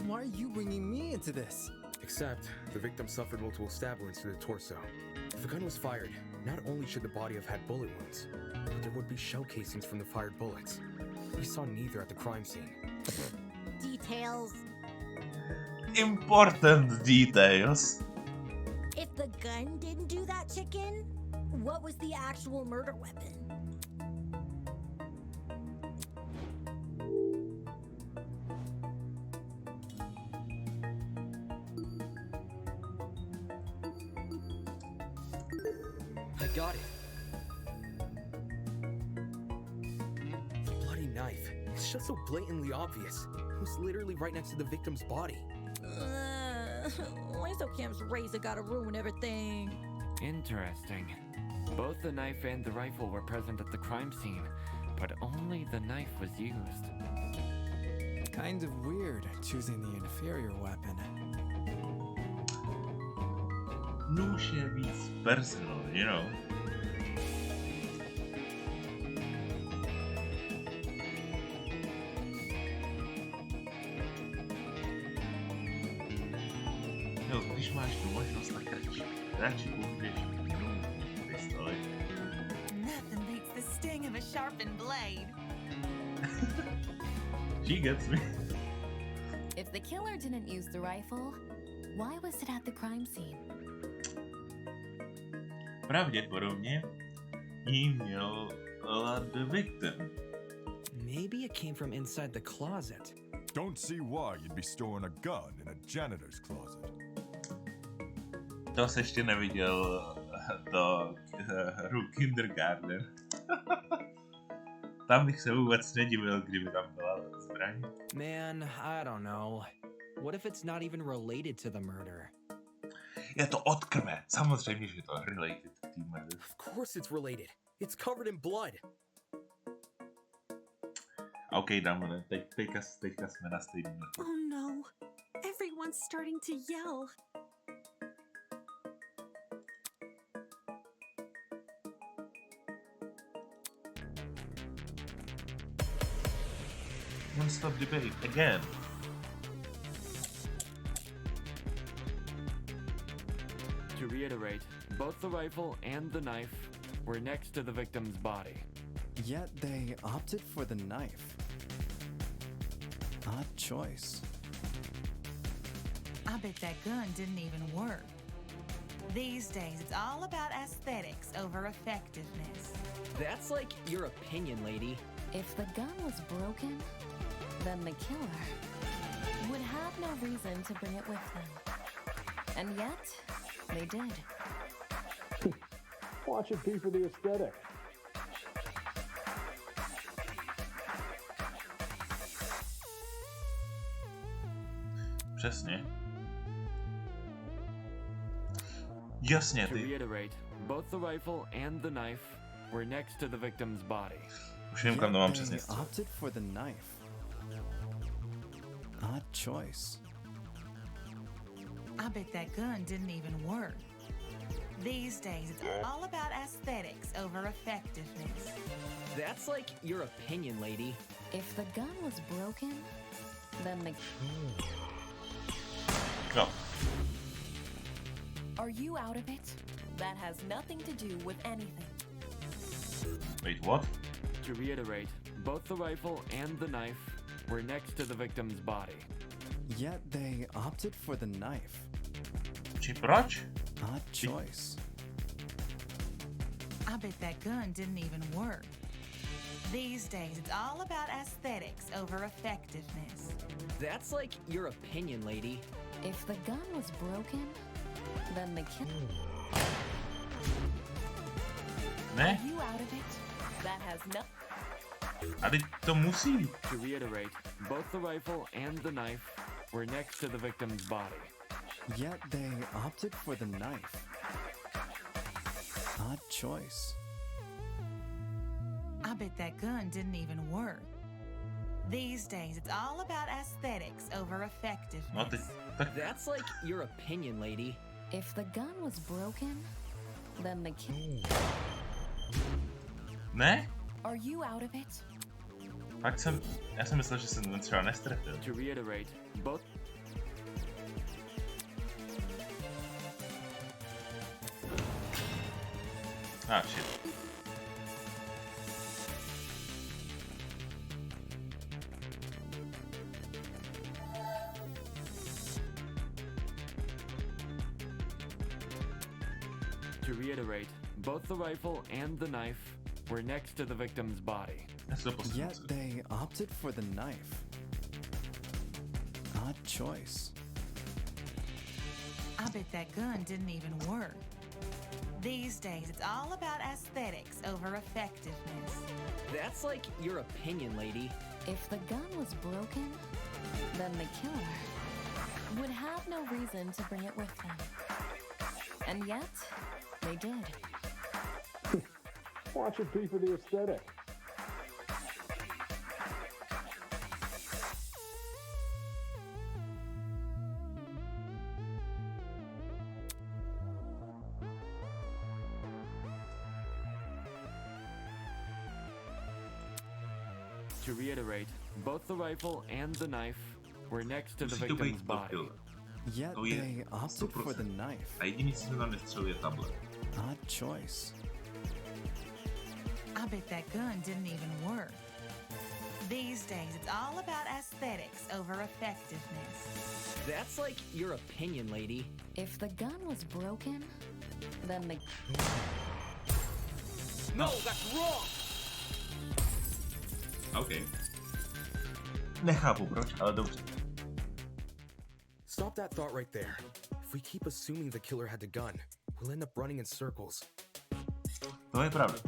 Why are you bringing me into this? Except, the victim suffered multiple stab wounds to the torso. If a gun was fired, not only should the body have had bullet wounds, but there would be shell casings from the fired bullets. We saw neither at the crime scene. Details. Important details. If the gun didn't do that, chicken, what was the actual murder weapon? I got it. knife. It's just so blatantly obvious. It was literally right next to the victim's body. Why so Cam's razor gotta ruin everything? Interesting. Both the knife and the rifle were present at the crime scene, but only the knife was used. Kind of weird choosing the inferior weapon. Nůž je víc personal, you know. Jo, když máš tu možnost, tak radši použiješ pistoli. Nothing beats the sting of a sharpened blade. She gets me. If the killer didn't use the rifle, why was it at the crime scene? Pravděpodobně jí měl the victim. Maybe it came from inside the closet. Don't see why you'd be storing a gun in a janitor's closet. To jsi ještě neviděl do hru Kindergarten. Tam bych se vůbec nedivil, kdyby tam byla zbraň. Man, I don't know. What if it's not even related to the murder? Je to od krve. Samozřejmě, že je to related k té murder. Of course it's related. It's covered in blood. OK, dáme, teďka jsme na stejném. Oh no, everyone's starting to yell. Non-stop debate again. To reiterate, both the rifle and the knife were next to the victim's body. Yet they opted for the knife. Odd choice. I bet that gun didn't even work. These days, it's all about aesthetics over effectiveness. That's like your opinion, lady. If the gun was broken, then the killer would have no reason to bring it with them. And yet, they did. Watch it be for the aesthetic. Přesně. Jasně, To ty. reiterate, both the rifle and the knife were next to the victim's body. Už vím, kam to mám Yet přesně. they opted for the knife. Odd choice. I bet that gun didn't even work. These days, it's all about aesthetics over effectiveness. That's like your opinion, lady. If the gun was broken, then the... No. Are you out of it? That has nothing to do with anything. Wait, what? To reiterate, both the rifle and the knife were next to the victim's body. Yet they opted for the knife. Či proč? Odd choice. I bet that gun didn't even work. These days, it's all about aesthetics over effectiveness. That's like your opinion, lady. If the gun was broken, then the killer... Ne? Are you out of it? That has no... A teď to musí. To reiterate, both the rifle and the knife were next to the victim's body. Yet they opted for the knife. Odd choice. I bet that gun didn't even work. These days, it's all about aesthetics over No effectiveness. teď, tak That's like your opinion, lady. If the gun was broken, then the killer... ne? Are you out of it? Já jsem myslel, že jsem ten třeba nestrefil. To reiterate, both... Ah, shit. To reiterate, both the rifle and the knife were next to the victim's body. Yet they opted for the knife. Odd choice. I bet that gun didn't even work. These days, it's all about aesthetics over effectiveness. That's like your opinion, lady. If the gun was broken, then the killer would have no reason to bring it with them. And yet, they did. Watch it be for the aesthetic. To reiterate, both the rifle and the knife were next to the Musí to victim's být body. killer. Yet To je they opted for the 100%. knife. A jediný, co jsem tam nestřelil, je tablet. Odd choice. I bet that gun didn't even work. These days, it's all about aesthetics over effectiveness. That's like your opinion, lady. If the gun was broken, then the... No, that's wrong! OK. Nechápu proč, ale dobře. Stop that thought right there. If we keep assuming the killer had the gun, we'll end up running in circles. To je pravda.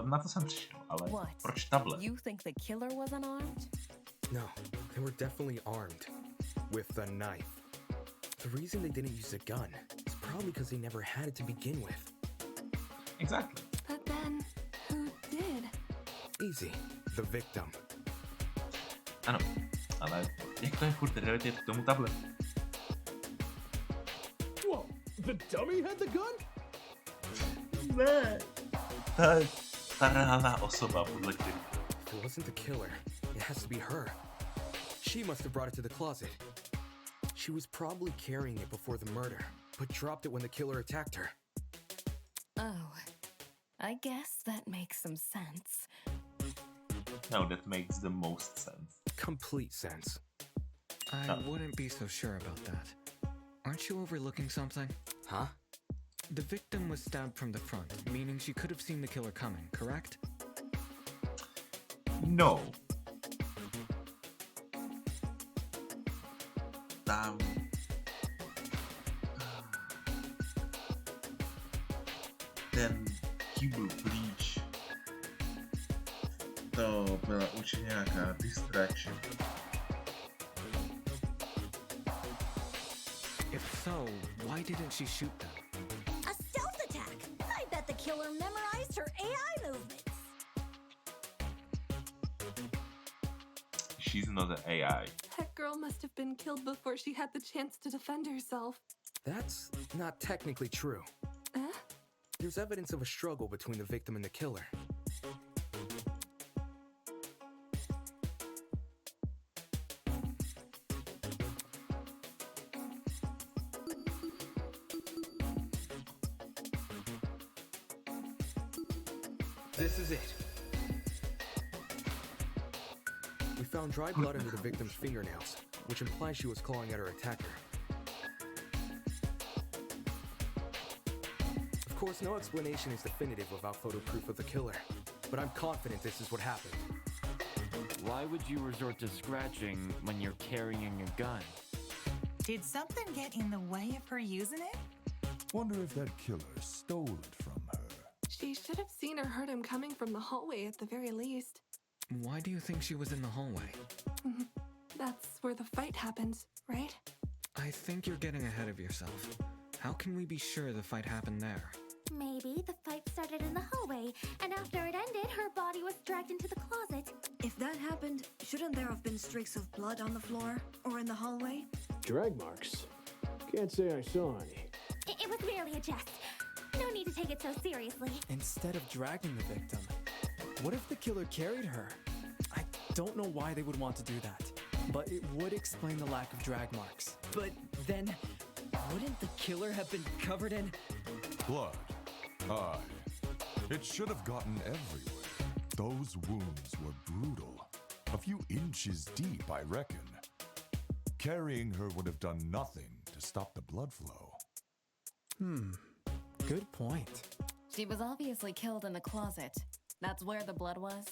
Na to jsem přišel, ale What? proč tablet? You think the killer was unarmed? No, they were definitely armed. With the knife. The reason they didn't use a gun is probably because they never had it to begin with. Exactly. But then, who did? Easy. The victim. Ano, ale jak to je furt relativ k tomu tabletu? Whoa, the dummy had the gun? Ne. Ta reálná osoba, podle který. If it wasn't the killer, it has to be her. She must have brought it to the closet. She was probably carrying it before the murder, but dropped it when the killer attacked her. Oh, I guess that makes some sense. No, that makes the most sense. Complete sense. I wouldn't be so sure about that. Aren't you overlooking something? Huh? The victim was stabbed from the front, meaning she could have seen the killer coming, correct? No. Tam... Ten kýbl plíč. To byla určitě nějaká distraction. If so, why didn't she shoot them? A stealth attack! I bet the killer memorized her AI movements. She's not an AI. That girl must have been killed before she had the chance to defend herself. That's not technically true. There's evidence of a struggle between the victim and the killer. This is it. We found dry blood under the victim's fingernails, which implies she was clawing at her attacker. Of course, no explanation is definitive without photo proof of the killer, but I'm confident this is what happened. Why would you resort to scratching when you're carrying a gun? Did something get in the way of her using it? Wonder if that killer stole it from her. She should have seen or heard him coming from the hallway at the very least. Why do you think she was in the hallway? That's where the fight happens, right? I think you're getting ahead of yourself. How can we be sure the fight happened there? Maybe the fight started in the hallway, and after it ended, her body was dragged into the closet. If that happened, shouldn't there have been streaks of blood on the floor or in the hallway? Drag marks. Can't say I saw any. It was merely a jest. No need to take it so seriously. Instead of dragging the victim, what if the killer carried her? I don't know why they would want to do that, but it would explain the lack of drag marks. But then, wouldn't the killer have been covered in... Blood. Aye. It should have gotten everywhere. Those wounds were brutal. A few inches deep, I reckon. Carrying her would have done nothing to stop the blood flow. Good point. She was obviously killed in the closet. That's where the blood was.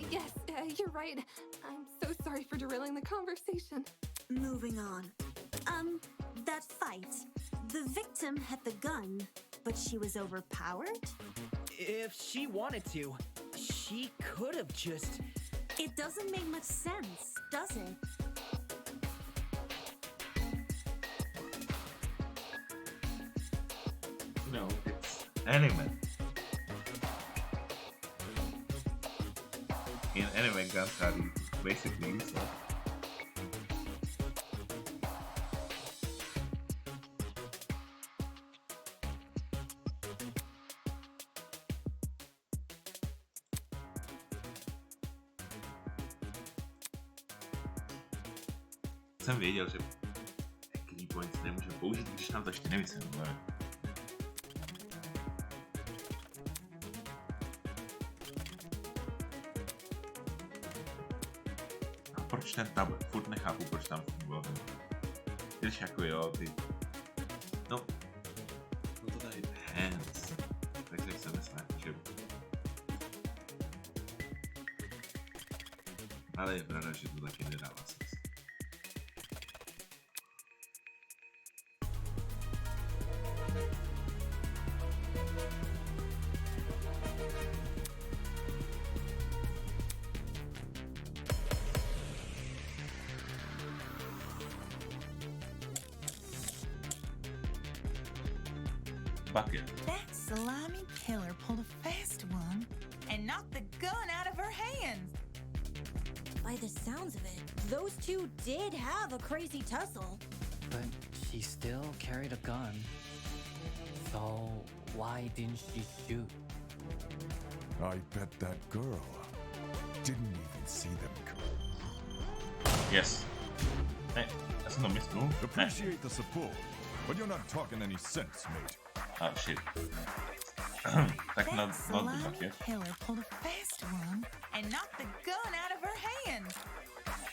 Yes, you're right. I'm so sorry for derailing the conversation. Moving on. That fight. The victim had the gun, But she was overpowered? If she wanted to, she could have just... It doesn't make much sense, does it? No, it's anime. In anime, guns are basically useless. Jsem věděl, že key points nemůžeme použít, když tam to ještě nevysvětlíme. A proč ten tablet? Furt nechápu, proč tam fungoval. Když jako jo, ty... No to tady hands. Takže jsem myslel, že... Ale je pravda, že to taky nedává smysl. Bucket. That slimy killer pulled a fast one and knocked the gun out of her hands. By the sounds of it, those two did have a crazy tussle. But she still carried a gun. So why didn't she shoot? I bet that girl didn't even see them come. Yes. Hey, that's no mismove. Appreciate the support, but you're not talking any sense, mate. Oh shit. Tak not the bucket. Killer pulled a fast one and knocked the gun out of her hands.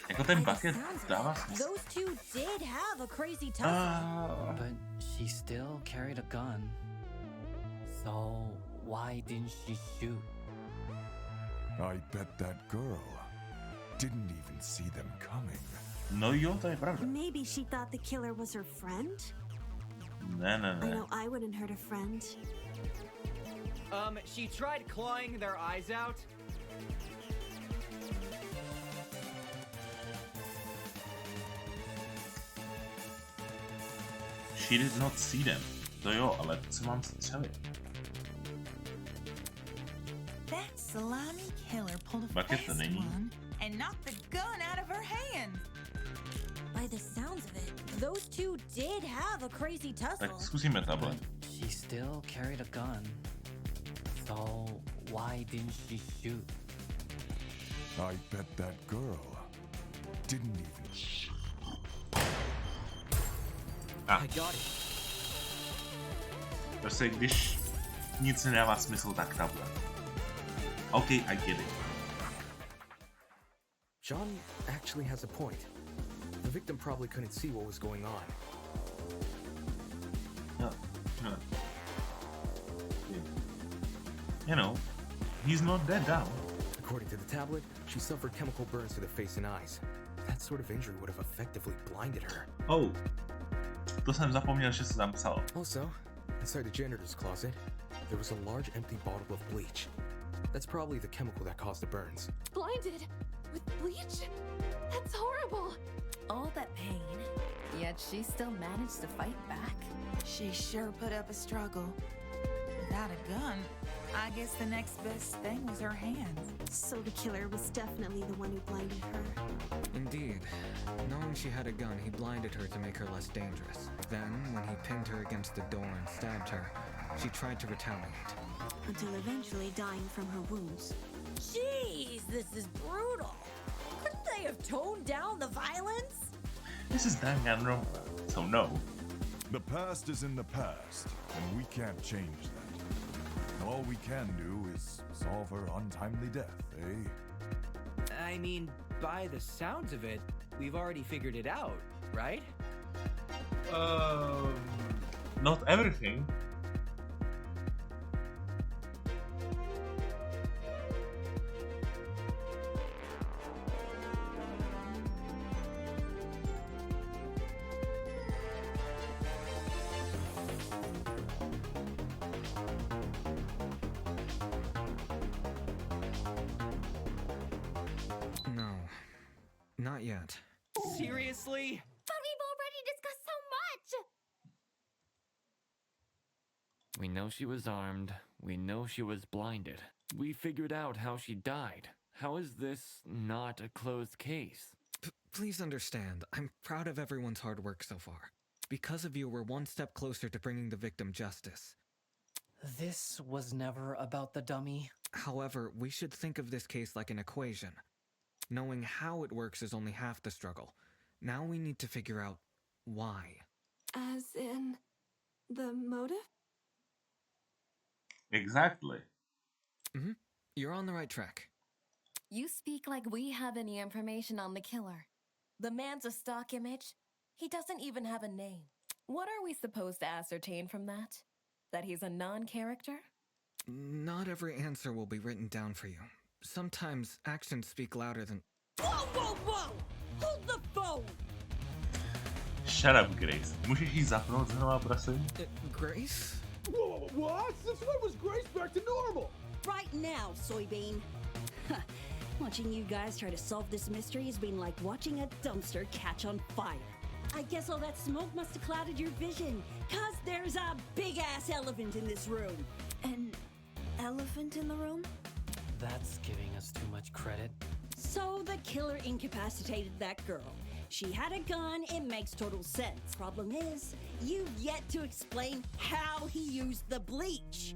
Jako ten bucket dává smysl. Those two did have a crazy tussle. But she still carried a gun. So why didn't she shoot? I bet that girl didn't even see them coming. No jo, to je pravda. Maybe she thought the killer was her friend? Ne. I know I wouldn't hurt a friend. She tried clawing their eyes out. She did not see them. To jo, ale co mám střelit? That slimy killer pulled a Bucket fast to není. one and knocked the gun out of her hands. By the sounds of it, those two did have a crazy tussle. Tak zkusíme tablet. She still carried a gun. So why didn't she shoot? I bet that girl didn't even... I got it. Prostě když nic nedává smysl, tak tablet. OK, I get it. John actually has a point. The victim probably couldn't see what was going on. No. You know, he's not dead down. According to the tablet, she suffered chemical burns to the face and eyes. That sort of injury would have effectively blinded her. Oh, to jsem zapomněl, že se tam psal. Also, inside the janitor's closet, there was a large empty bottle of bleach. That's probably the chemical that caused the burns. Blinded? With bleach? That's horrible. All that pain, yet she still managed to fight back. She sure put up a struggle. Without a gun, I guess the next best thing was her hands. So the killer was definitely the one who blinded her. Indeed. Knowing she had a gun, he blinded her to make her less dangerous. Then, when he pinned her against the door and stabbed her, she tried to retaliate. Until eventually dying from her wounds. Jeez, this is brutal. Couldn't they have toned down the violence? This is Danganronpa, so no. The past is in the past, and we can't change that. All we can do is solve her untimely death, eh? I mean, by the sounds of it, we've already figured it out, right? Not everything. Not yet. Seriously? But we've already discussed so much! We know she was armed. We know she was blinded. We figured out how she died. How is this not a closed case? Please understand, I'm proud of everyone's hard work so far. Because of you, we're one step closer to bringing the victim justice. This was never about the dummy. However, we should think of this case like an equation. Knowing how it works is only half the struggle. Now we need to figure out why. As in, the motive? Exactly. Mm-hmm. You're on the right track. You speak like we have any information on the killer. The man's a stock image. He doesn't even have a name. What are we supposed to ascertain from that? That he's a non-character? Not every answer will be written down for you. Sometimes actions speak louder than... Whoa, whoa, whoa! Hold the phone! Shut up, Grace. Můžeš jí zapnout znova, prosím? Grace? Whoa, what? Since when was Grace back to normal? Right now, soybean. Watching you guys try to solve this mystery has been like watching a dumpster catch on fire. I guess all that smoke must have clouded your vision, 'cause there's a big-ass elephant in this room. An elephant in the room? That's giving us too much credit. So the killer incapacitated that girl. She had a gun, it makes total sense. Problem is, you've yet to explain how he used the bleach.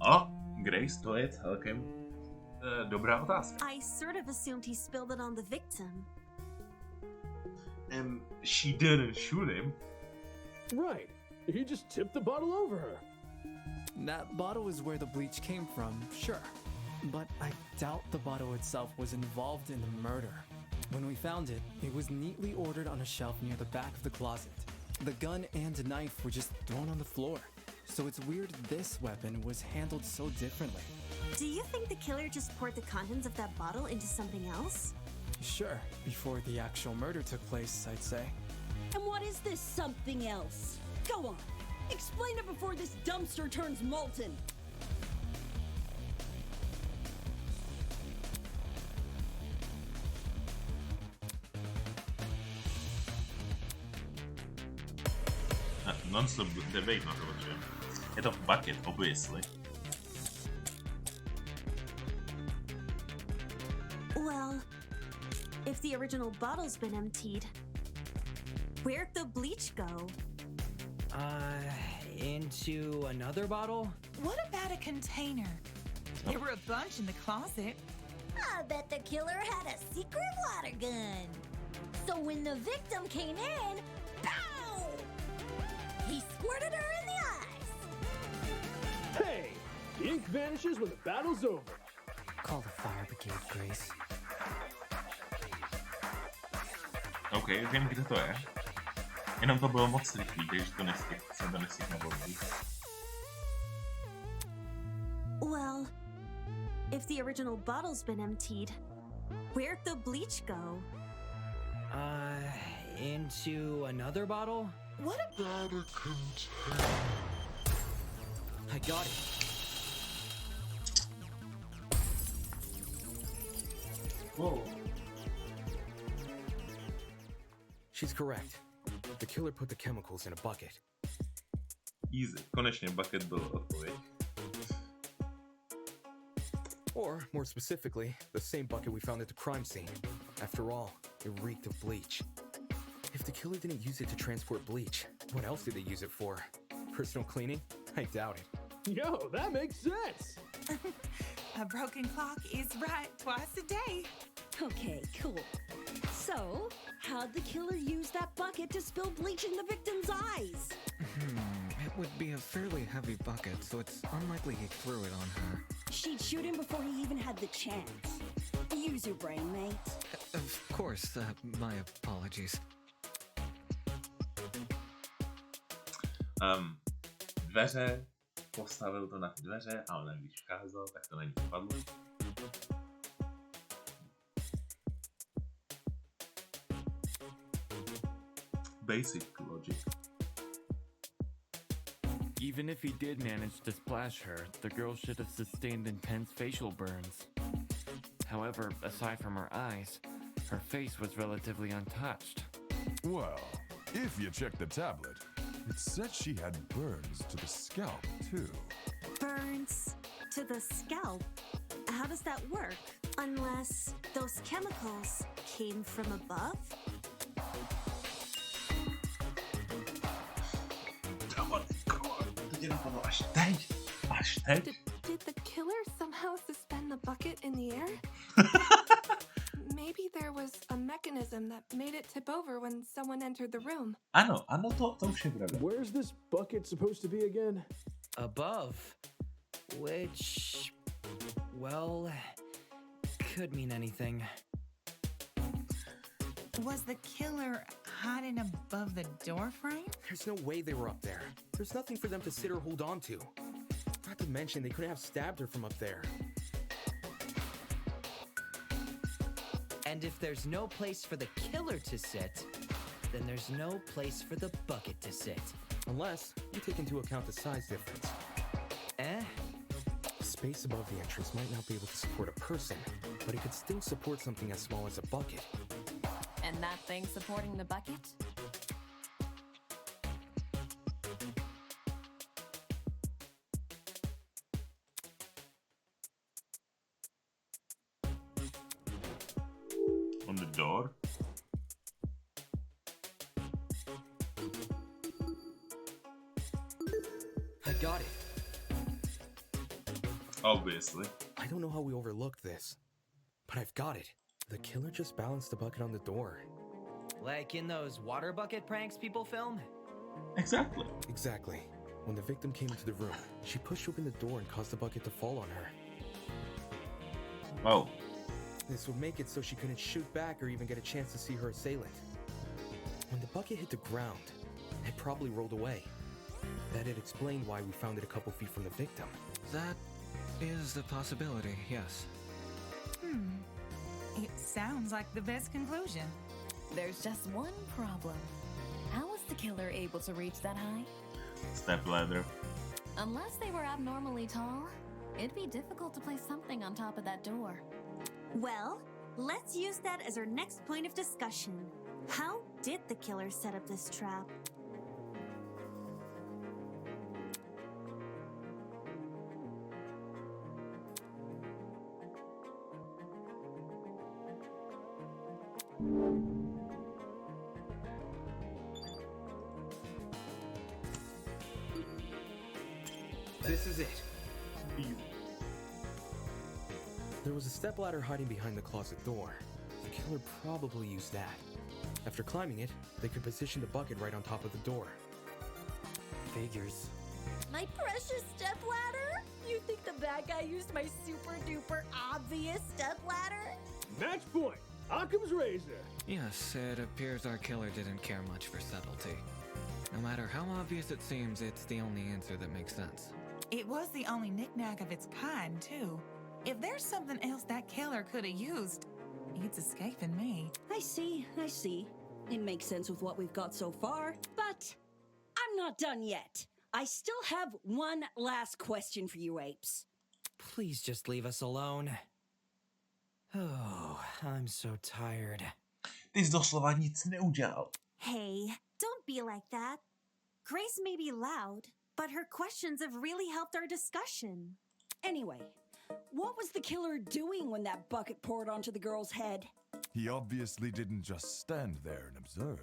O, Grace, to je celkem dobrá otázka. I sort of assumed he spilled it on the victim. And she didn't shoot him. Right. He just tipped the bottle over her. That bottle is where the bleach came from, sure. But I doubt the bottle itself was involved in the murder. When we found it, it was neatly ordered on a shelf near the back of the closet. The gun and knife were just thrown on the floor. So it's weird this weapon was handled so differently. Do you think the killer just poured the contents of that bottle into something else? Sure, before the actual murder took place, I'd say. And what is this something else? Go on, explain it before this dumpster turns molten. Non-stop debate na to, že? Je to bucket, obviously. Well, if the original bottle's been emptied, where'd the bleach go? Into another bottle? What about a container? There were a bunch in the closet. I bet the killer had a secret water gun. So when the victim came in, pow! He squirted her in the eyes. Hey! The ink vanishes when the battle's over. Call the fire brigade, Grace. OK, vím, kde to je. Jenom to bylo moc rychlý, takže jsem to nestihl víc. Well, if the original bottle's been emptied, where'd the bleach go? Into another bottle? What about a container? I got it. Whoa. She's correct. The killer put the chemicals in a bucket. Easy. Konečně bucket byl odpověď. Or, more specifically, the same bucket we found at the crime scene. After all, it reeked of bleach. If the killer didn't use it to transport bleach, what else did they use it for? Personal cleaning? I doubt it. Yo, that makes sense! A broken clock is right twice a day. Okay, cool. So, how'd the killer use that bucket to spill bleach in the victim's eyes? It would be a fairly heavy bucket, so it's unlikely he threw it on her. She'd shoot him before he even had the chance. Use your brain, mate. Of course, my apologies. Dveře, postavil to na dveře, ale když vcházel, tak to na ní spadlo. Basic logic. Even if he did manage to splash her, the girl should have sustained intense facial burns. However, aside from her eyes, her face was relatively untouched. Well, if you check the tablet, it said she had burns to the scalp, too. Burns to the scalp? How does that work? Unless those chemicals came from above? Come on. To tě napadlo až teď. Did the killer somehow suspend the bucket in the air? Maybe there was a mechanism that made it tip over when someone entered the room. Ano, to už je pravda. Where's this bucket supposed to be again? Above. Which, well, could mean anything. Was the killer hiding above the door frame? There's no way they were up there. There's nothing for them to sit or hold on to. Not to mention, they couldn't have stabbed her from up there. And if there's no place for the killer to sit, then there's no place for the bucket to sit. Unless you take into account the size difference. The space above the entrance might not be able to support a person, but it could still support something as small as a bucket. And that thing supporting the bucket? On the door? I got it. Obviously. I don't know how we overlooked this, but I've got it. The killer just balanced the bucket on the door. Like in those water bucket pranks people film? Exactly. Exactly. When the victim came into the room, she pushed open the door and caused the bucket to fall on her. Oh. This would make it so she couldn't shoot back or even get a chance to see her assailant. When the bucket hit the ground, it probably rolled away. That'd explain why we found it a couple feet from the victim. That is a possibility, yes. It sounds like the best conclusion. There's just one problem. How was the killer able to reach that high? Step ladder. Unless they were abnormally tall, it'd be difficult to place something on top of that door. Well, let's use that as our next point of discussion. How did the killer set up this trap? This is it. There was a stepladder hiding behind the closet door. The killer probably used that. After climbing it, they could position the bucket right on top of the door. Figures. My precious stepladder? You think the bad guy used my super duper obvious stepladder? Match point. Occam's razor. Yes, it appears our killer didn't care much for subtlety. No matter how obvious it seems, it's the only answer that makes sense. It was the only knickknack of its kind, too. If there's something else that killer could have used, it's escaping me. I see. It makes sense with what we've got so far, but I'm not done yet. I still have one last question for you apes. Please just leave us alone. Oh, I'm so tired. Ty jsi doslova nic neudělal. Hey, don't be like that. Grace may be loud, but her questions have really helped our discussion. Anyway, what was the killer doing when that bucket poured onto the girl's head? He obviously didn't just stand there and observe.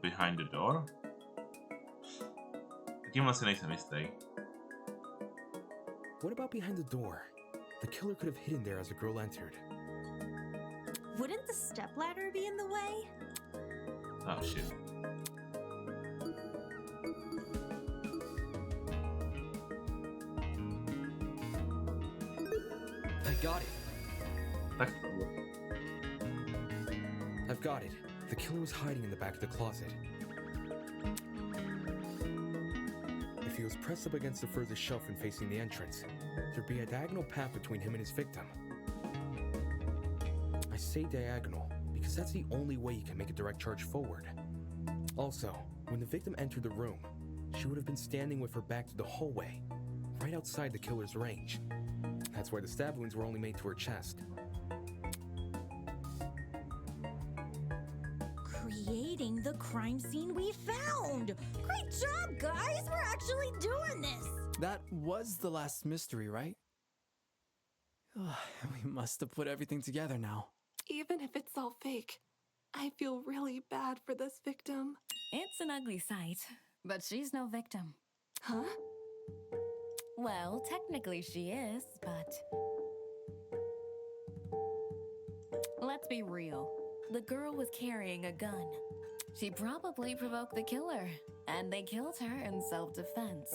Behind the door? Tím asi nejsem jistý. What about behind the door? The killer could have hidden there as the girl entered. Wouldn't the stepladder be in the way? Oh shit. I got it. Tak. I've got it. The killer was hiding in the back of the closet. If he was pressed up against the furthest shelf and facing the entrance, there'd be a diagonal path between him and his victim. say diagonal because that's the only way you can make a direct charge forward. Also, when the victim entered the room, she would have been standing with her back to the hallway, right outside the killer's range. That's why the stab wounds were only made to her chest. Creating the crime scene we found! Great job, guys! We're actually doing this! That was the last mystery, right? We must have put everything together now. Even if it's all fake, I feel really bad for this victim. It's an ugly sight, but she's no victim. Huh? Well, technically she is, but... Let's be real. The girl was carrying a gun. She probably provoked the killer, and they killed her in self-defense.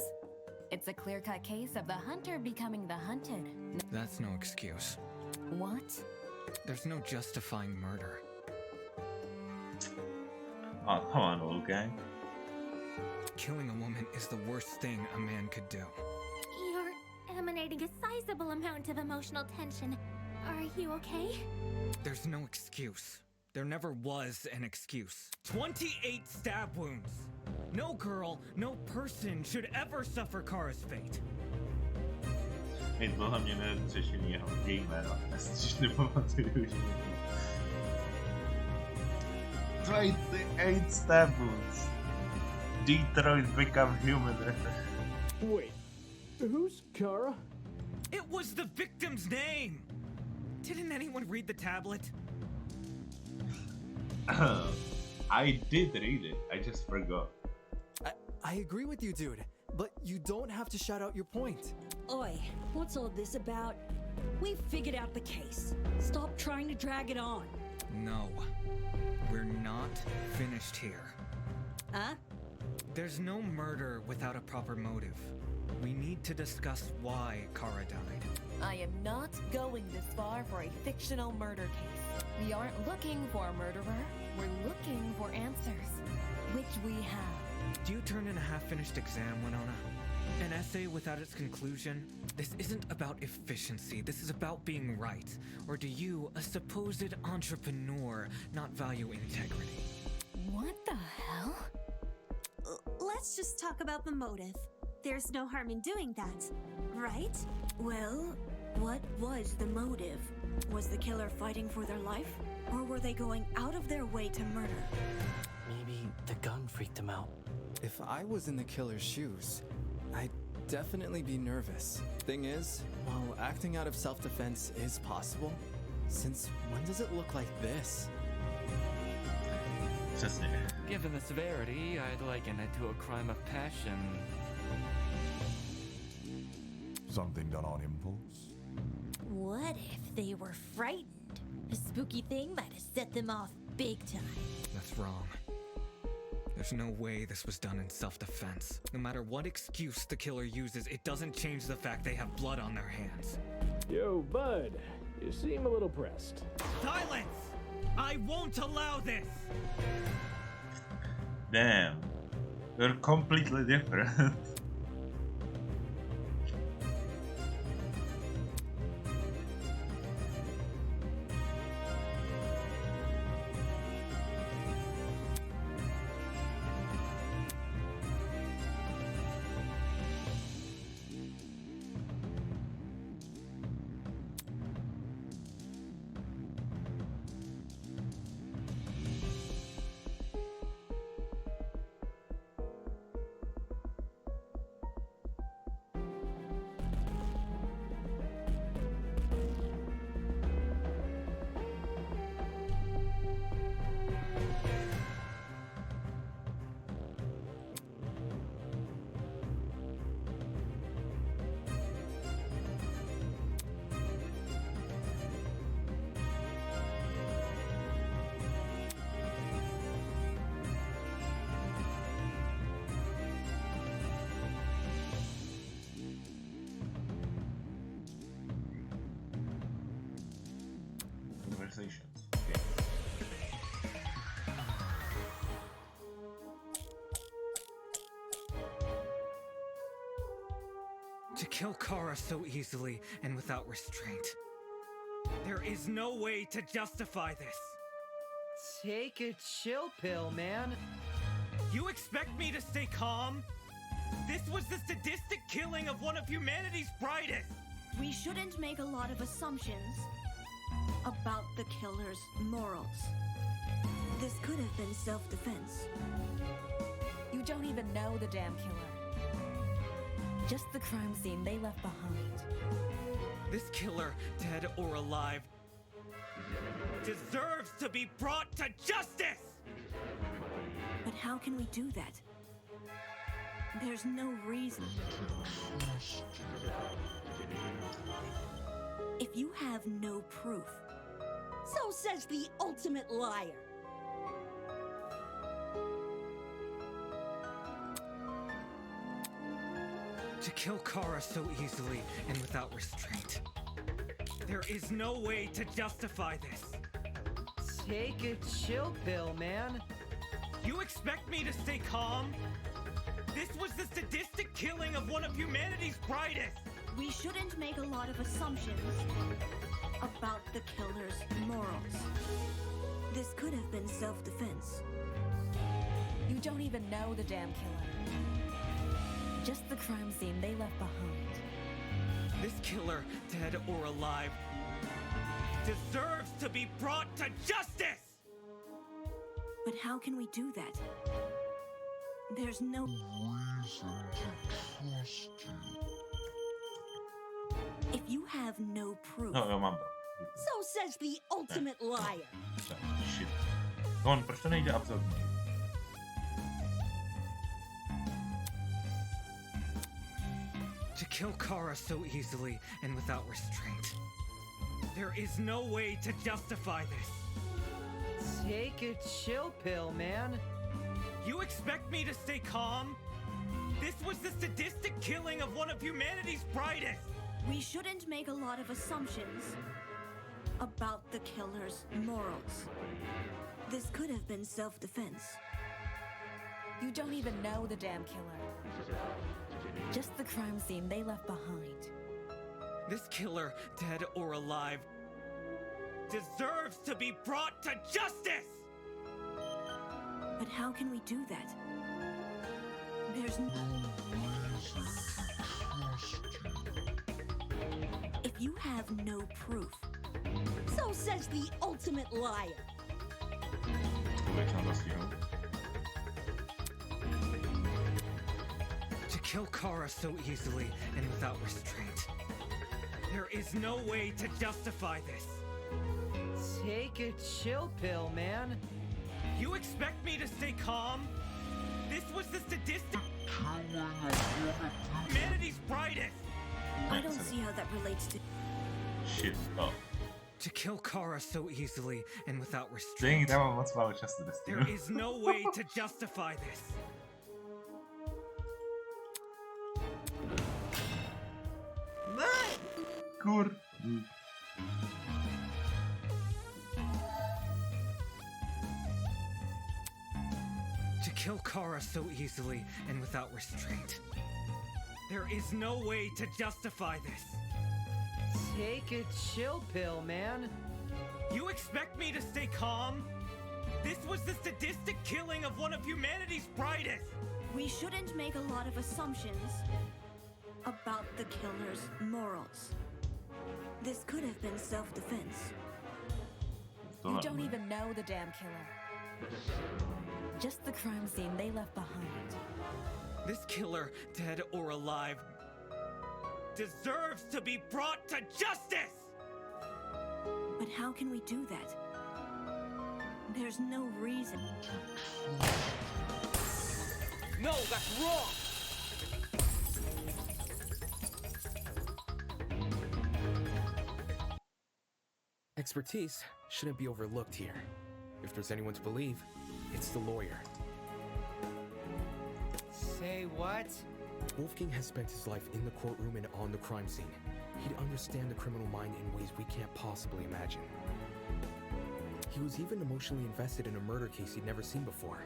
It's a clear-cut case of the hunter becoming the hunted. That's no excuse. What? There's no justifying murder. Oh, come on, old gang. Killing a woman is the worst thing a man could do. You're emanating a sizable amount of emotional tension. Are you okay? There's no excuse. There never was an excuse. 28 stab wounds! No girl, no person should ever suffer Kara's fate. Dlouho mě neřešení jeho její jméno. Já si už nepamatuju, že 28 stab wounds. Detroit become human. Wait, who's Kara? It was the victim's name! Didn't anyone read the tablet? I did read it, I just forgot. I agree with you, dude, but you don't have to shout out your point. Oi, what's all this about? We figured out the case. Stop trying to drag it on. No. We're not finished here. Huh? There's no murder without a proper motive. We need to discuss why Kara died. I am not going this far for a fictional murder case. We aren't looking for a murderer. We're looking for answers, which we have. Do you turn in a half-finished exam, Winona? An essay without its conclusion? This isn't about efficiency, this is about being right. Or do you, a supposed entrepreneur, not value integrity? What the hell? Let's just talk about the motive. There's no harm in doing that, right? Well, what was the motive? Was the killer fighting for their life? Or were they going out of their way to murder? Maybe the gun freaked him out. If I was in the killer's shoes, I'd definitely be nervous. Thing is, while acting out of self-defense is possible, since when does it look like this? Given the severity, I'd liken it to a crime of passion. Something done on impulse? What if they were frightened? A spooky thing might have set them off big time. That's wrong. There's no way this was done in self-defense. No matter what excuse the killer uses, it doesn't change the fact they have blood on their hands. Yo, bud, you seem a little pressed. Silence! I won't allow this! Damn. They're completely different. Conversations. Okay. To kill Kara so easily and without restraint. There is no way to justify this. Take a chill pill, man. You expect me to stay calm? This was the sadistic killing of one of humanity's brightest. We shouldn't make a lot of assumptions about the killer's morals. This could have been self-defense. You don't even know the damn killer. Just the crime scene they left behind. This killer, dead or alive, deserves to be brought to justice! But how can we do that? There's no reason. If you have no proof, so says the ultimate liar. To kill Kara so easily and without restraint. There is no way to justify this. Take a chill pill, man. You expect me to stay calm? This was the sadistic killing of one of humanity's brightest. We shouldn't make a lot of assumptions about the killer's morals. This could have been self-defense. You don't even know the damn killer. Just the crime scene they left behind. This killer, dead or alive, deserves to be brought to justice! But how can we do that? There's no reason to trust you. If you have no proof, No, jo mám to. so says the ultimate liar. Shit. Kon, proč to nejde absorbně? To kill Kara so easily and without restraint. There is no way to justify this. Take a chill pill, man. You expect me to stay calm? This was the sadistic killing of one of humanity's brightest. We shouldn't make a lot of assumptions about the killer's morals. This could have been self-defense. You don't even know the damn killer. Just the crime scene they left behind. This killer, dead or alive, deserves to be brought to justice! But how can we do that? There's no reason to trust you. If you have no proof, so says the ultimate liar. To kill Kara so easily and without restraint. There is no way to justify this. Take a chill pill, man. You expect me to stay calm? This was the sadistic humanity's brightest. I don't see how that relates to. Shit. Oh. To kill Kara so easily and without restraint. Dzięki temu moc mało czasu do There is no way to justify this. Kur... To kill Kara so easily and without restraint. There is no way to justify this. Take a chill pill, man. You expect me to stay calm? This was the sadistic killing of one of humanity's brightest. We shouldn't make a lot of assumptions about the killer's morals. This could have been self-defense. You don't even know the damn killer. Just the crime scene they left behind. This killer, dead or alive, deserves to be brought to justice! But how can we do that? There's no reason. No, that's wrong! Expertise shouldn't be overlooked here. If there's anyone to believe, it's the lawyer. Say what? Wolfgang has spent his life in the courtroom and on the crime scene. He'd understand the criminal mind in ways we can't possibly imagine. He was even emotionally invested in a murder case he'd never seen before.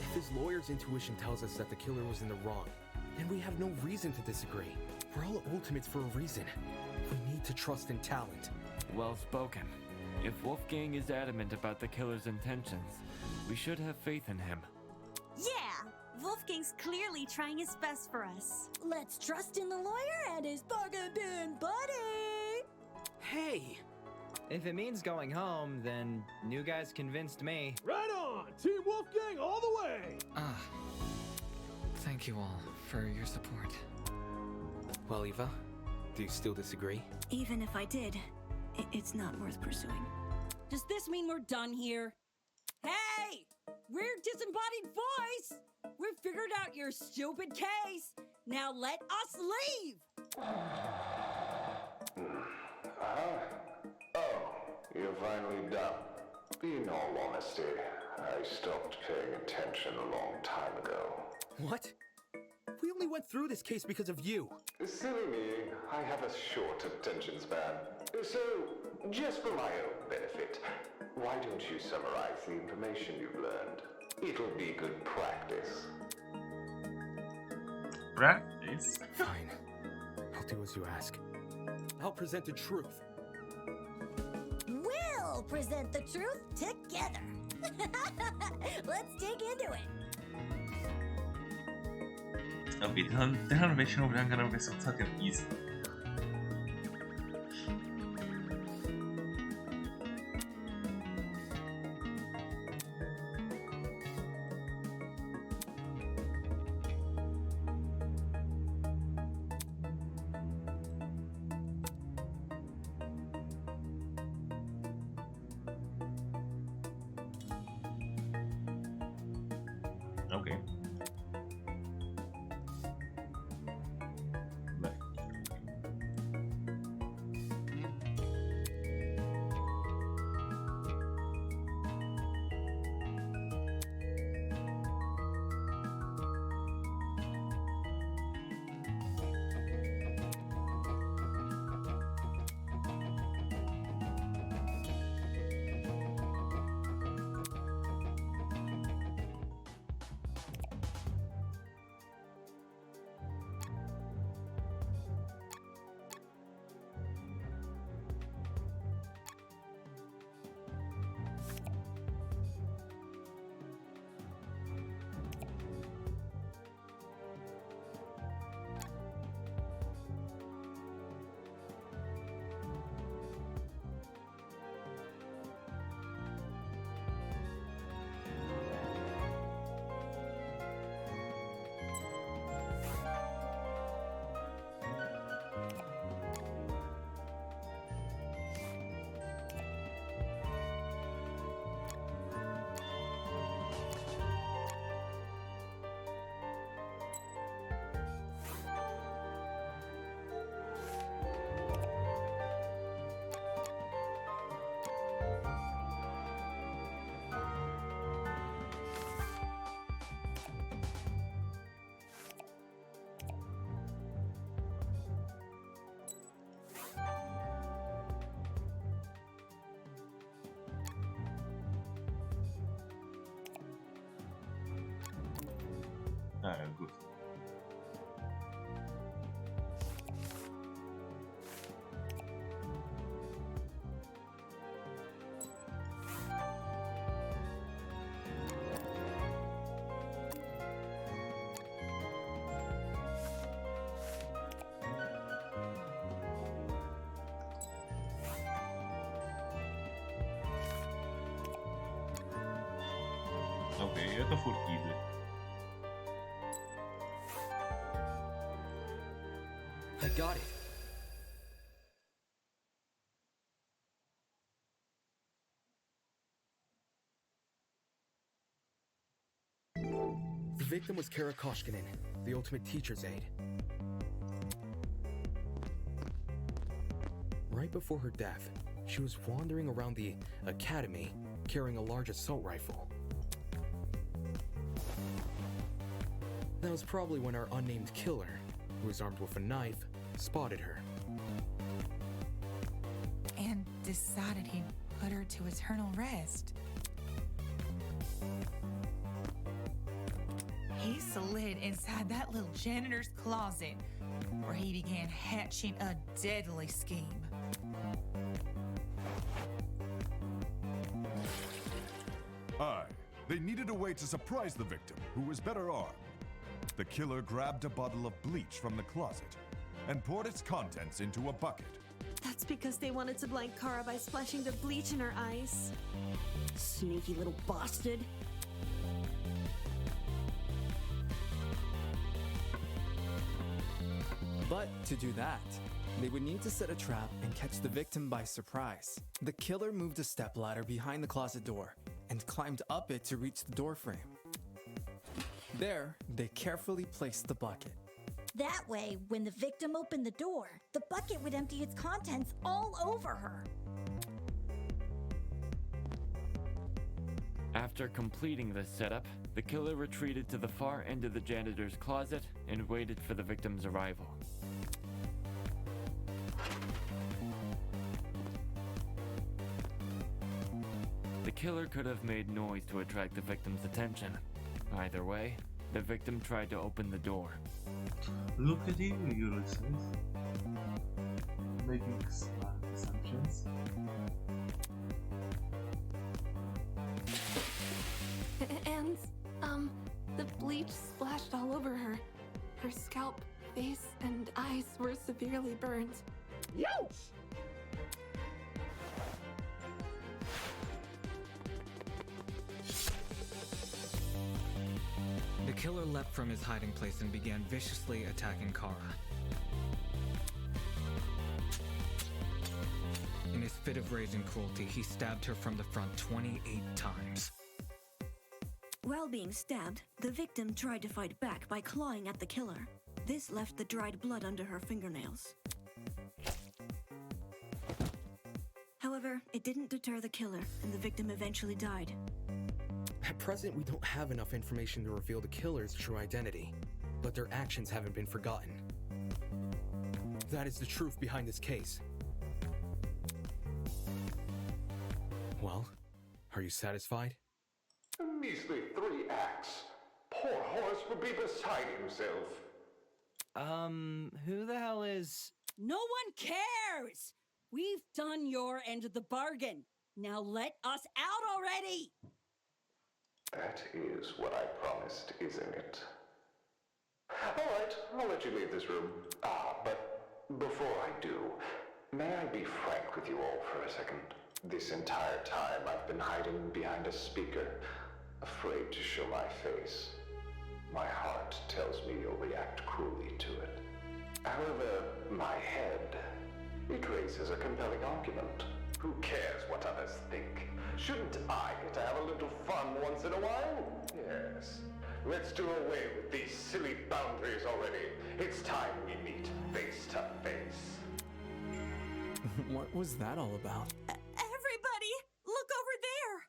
If his lawyer's intuition tells us that the killer was in the wrong, then we have no reason to disagree. We're all ultimates for a reason. We need to trust in talent. Well spoken. If Wolfgang is adamant about the killer's intentions, we should have faith in him. Yeah, Wolfgang's clearly trying his best for us. Let's trust in the lawyer and his bargain buddy. Hey! If it means going home, then new guy's convinced me. Right on! Team Wolfgang all the way! Thank you all for your support. Well, Eva, do you still disagree? Even if I did, it's not worth pursuing. Does this mean we're done here? Hey! We're Disembodied Voice! We've figured out your stupid case! Now let us leave! Oh, you're finally done. In all honesty, I stopped paying attention a long time ago. What? We only went through this case because of you. Silly me, I have a short attention span. So, just for my own benefit, why don't you summarize the information you've learned? It'll be good practice. Practice? Fine. I'll do as you ask. I'll present the truth. We'll present the truth together. Let's dig into it. Tyhle většinou v Danganronpě jsou celkem easy. Okay. Gut. Okay, je to furt easy. I got it. The victim was Kara Koshkinen, the ultimate teacher's aide. Right before her death, she was wandering around the academy carrying a large assault rifle. That was probably when our unnamed killer, who was armed with a knife, spotted her. And decided he'd put her to eternal rest. He slid inside that little janitor's closet, where he began hatching a deadly scheme. Aye, they needed a way to surprise the victim, who was better armed. The killer grabbed a bottle of bleach from the closet and poured its contents into a bucket. That's because they wanted to blind Kara by splashing the bleach in her eyes. Sneaky little bastard. But to do that, they would need to set a trap and catch the victim by surprise. The killer moved a stepladder behind the closet door and climbed up it to reach the doorframe. There, they carefully placed the bucket. That way, when the victim opened the door, the bucket would empty its contents all over her. After completing this setup, the killer retreated to the far end of the janitor's closet and waited for the victim's arrival. The killer could have made noise to attract the victim's attention. Either way, the victim tried to open the door. Look at you, Ulysses. Making smart assumptions. And, the bleach splashed all over her. Her scalp, face, and eyes were severely burned. Youch! The killer leapt from his hiding place and began viciously attacking Kara. In his fit of rage and cruelty, he stabbed her from the front 28 times. While being stabbed, the victim tried to fight back by clawing at the killer. This left the dried blood under her fingernails. However, it didn't deter the killer, and the victim eventually died. At present, we don't have enough information to reveal the killer's true identity, but their actions haven't been forgotten. That is the truth behind this case. Well, are you satisfied? A measly 3 acts. Poor Horace would be beside himself. Who the hell is... No one cares! We've done your end of the bargain. Now let us out already! That is what I promised, isn't it? Alright, I'll let you leave this room. But before I do, may I be frank with you all for a second? This entire time I've been hiding behind a speaker, afraid to show my face. My heart tells me you'll react cruelly to it. However, my head, it raises a compelling argument. Who cares what others think? Shouldn't I get to have a little fun once in a while? Yes. Let's do away with these silly boundaries already. It's time we meet face to face. What was that all about? Everybody, look over there!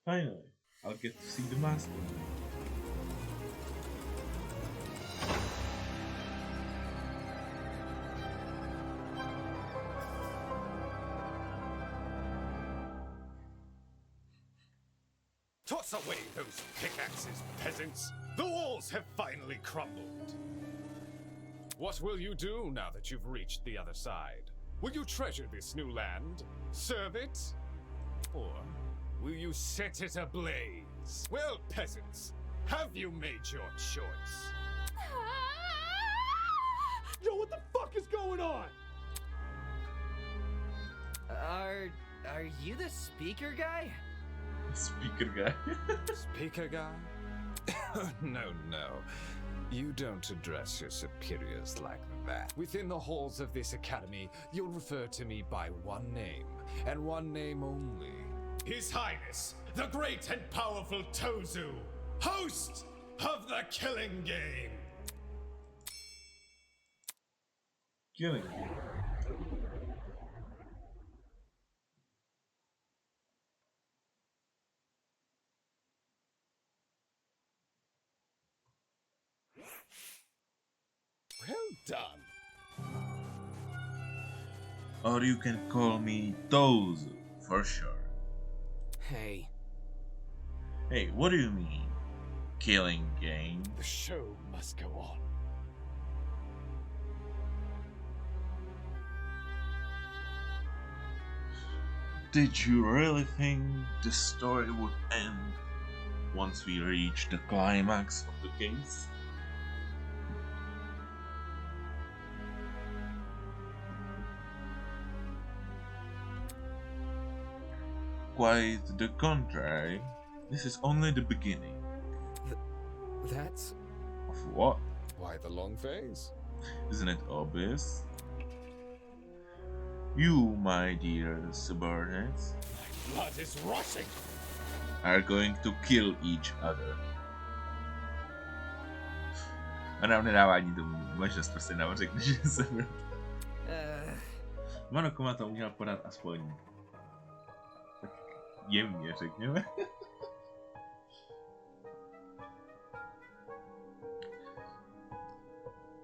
Finally, I'll get to see the master. Toss away those pickaxes, peasants! The walls have finally crumbled! What will you do now that you've reached the other side? Will you treasure this new land? Serve it? Or will you set it ablaze? Well, peasants, have you made your choice? Yo, what the fuck is going on? Are you the speaker guy? Speaker guy? Speaker guy? No. You don't address your superiors like that. Within the halls of this academy, you'll refer to me by one name, and one name only. His Highness, the great and powerful Tozu, host of the Killing Game! Killing Game. Well done. Or you can call me Tozu, for sure. Hey. Hey, what do you mean? Killing Game? The show must go on. Did you really think the story would end once we reach the climax of the case? Quite the contrary. This is only the beginning. That's... Of what? Why the long face? Isn't it obvious? You, my dear subordinates, Blood is rushing! are going to kill each other. Ona nedává ani tomu možnost, prostě nám řekne, že se Monokuma to uměl podat aspoň tak jemně, řekněme.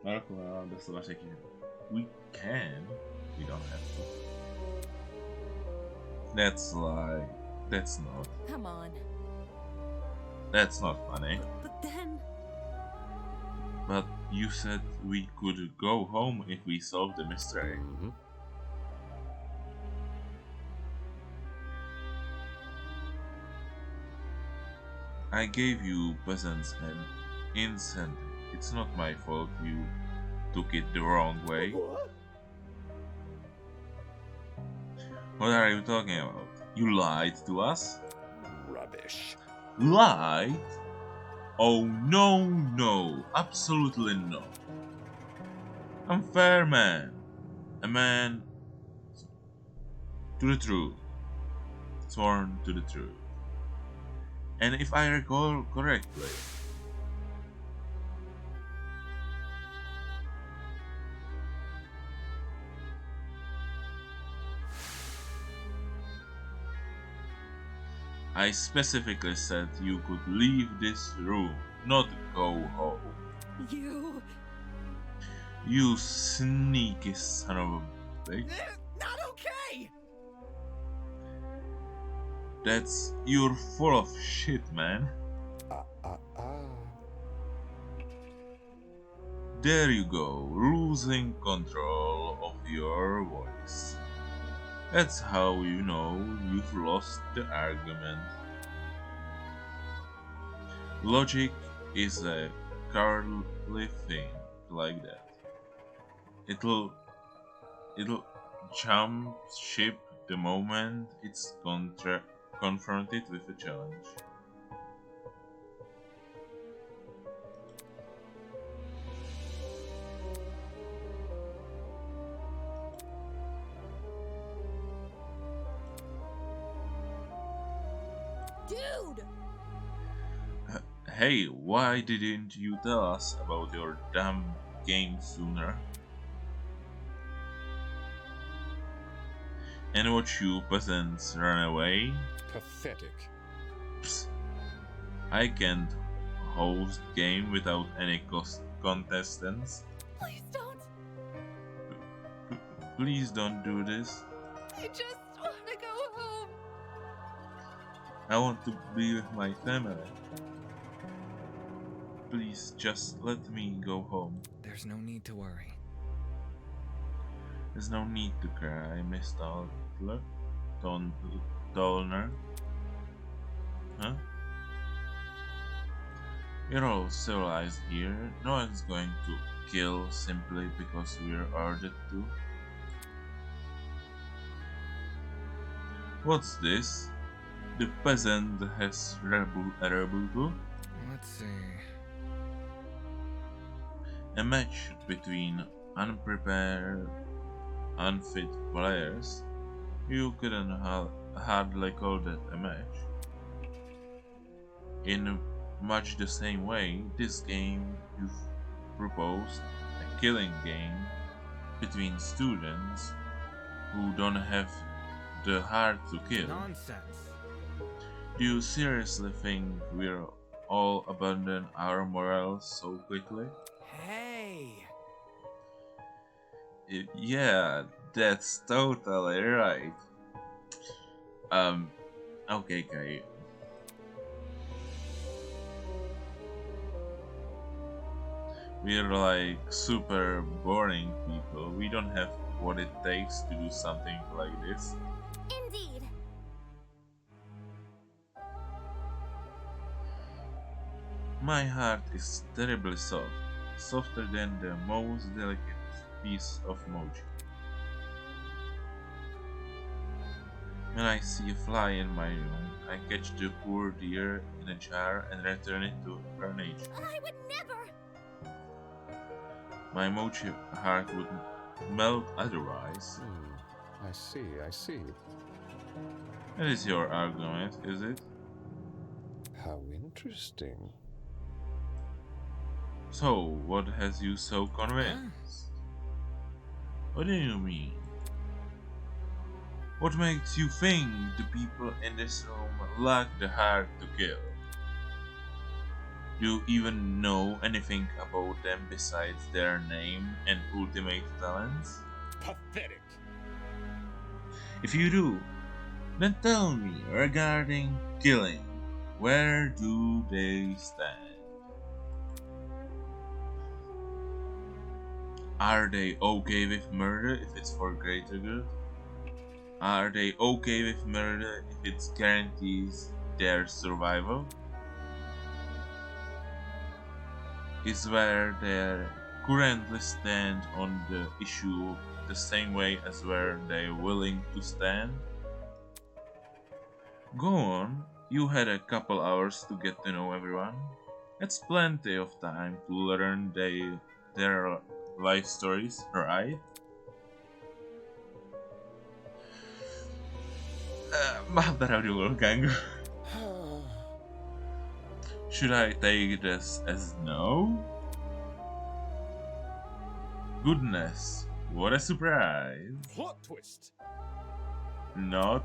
Monokuma doslova řekne, we can, we don't have to. That's not. Come on. That's not funny. But then... But you said we could go home if we solved the mystery. I gave you peasants an incentive. It's not my fault you took it the wrong way. What are you talking about? You lied to us? Rubbish. Lied? Oh no, absolutely no. I'm fair man. A man to the truth. Sworn to the truth. And if I recall correctly, I specifically said you could leave this room, not go home. You sneaky son of a bitch. Not okay! You're full of shit, man. There you go, losing control of your voice. That's how you know you've lost the argument. Logic is a cowardly thing like that. It'll jump ship the moment it's confronted with a challenge. Dude! Hey, why didn't you tell us about your damn game sooner? And watch you peasants run away? Pathetic. Psst. I can't host game without any contestants. Please don't. Please don't do this. I just want to go home. I want to be with my family. Please just let me go home. There's no need to worry. There's no need to cry, Miss Dolner. Huh? We're all civilized here. No one's going to kill simply because we're ordered to. What's this? The peasant has rebuttal. Let's see. A match between unprepared, unfit players. You couldn't hardly call that a match. In much the same way, this game you've proposed, a killing game between students who don't have the heart to kill. Nonsense. Do you seriously think we'll all abandon our morals so quickly? Hey! Yeah, that's totally right. Okay, Kai. We're like super boring people. We don't have what it takes to do something like this. Indeed. My heart is terribly soft, softer than the most delicate piece of mochi. When I see a fly in my room, I catch the poor dear in a jar and return it to her nature. I would never! My mochi heart would melt otherwise. I see. That is your argument, is it? How interesting. So, what has you so convinced? What do you mean? What makes you think the people in this room lack the heart to kill? Do you even know anything about them besides their name and ultimate talents? Pathetic. If you do, then tell me regarding killing, where do they stand? Are they okay with murder if it's for greater good? Are they okay with murder if it guarantees their survival? Is where they currently stand on the issue the same way as where they're willing to stand? Go on, you had a couple hours to get to know everyone. That's plenty of time to learn their life stories, right? Maaf dulu ganggu. Should I take this as no? Goodness, what a surprise! Plot twist! Not.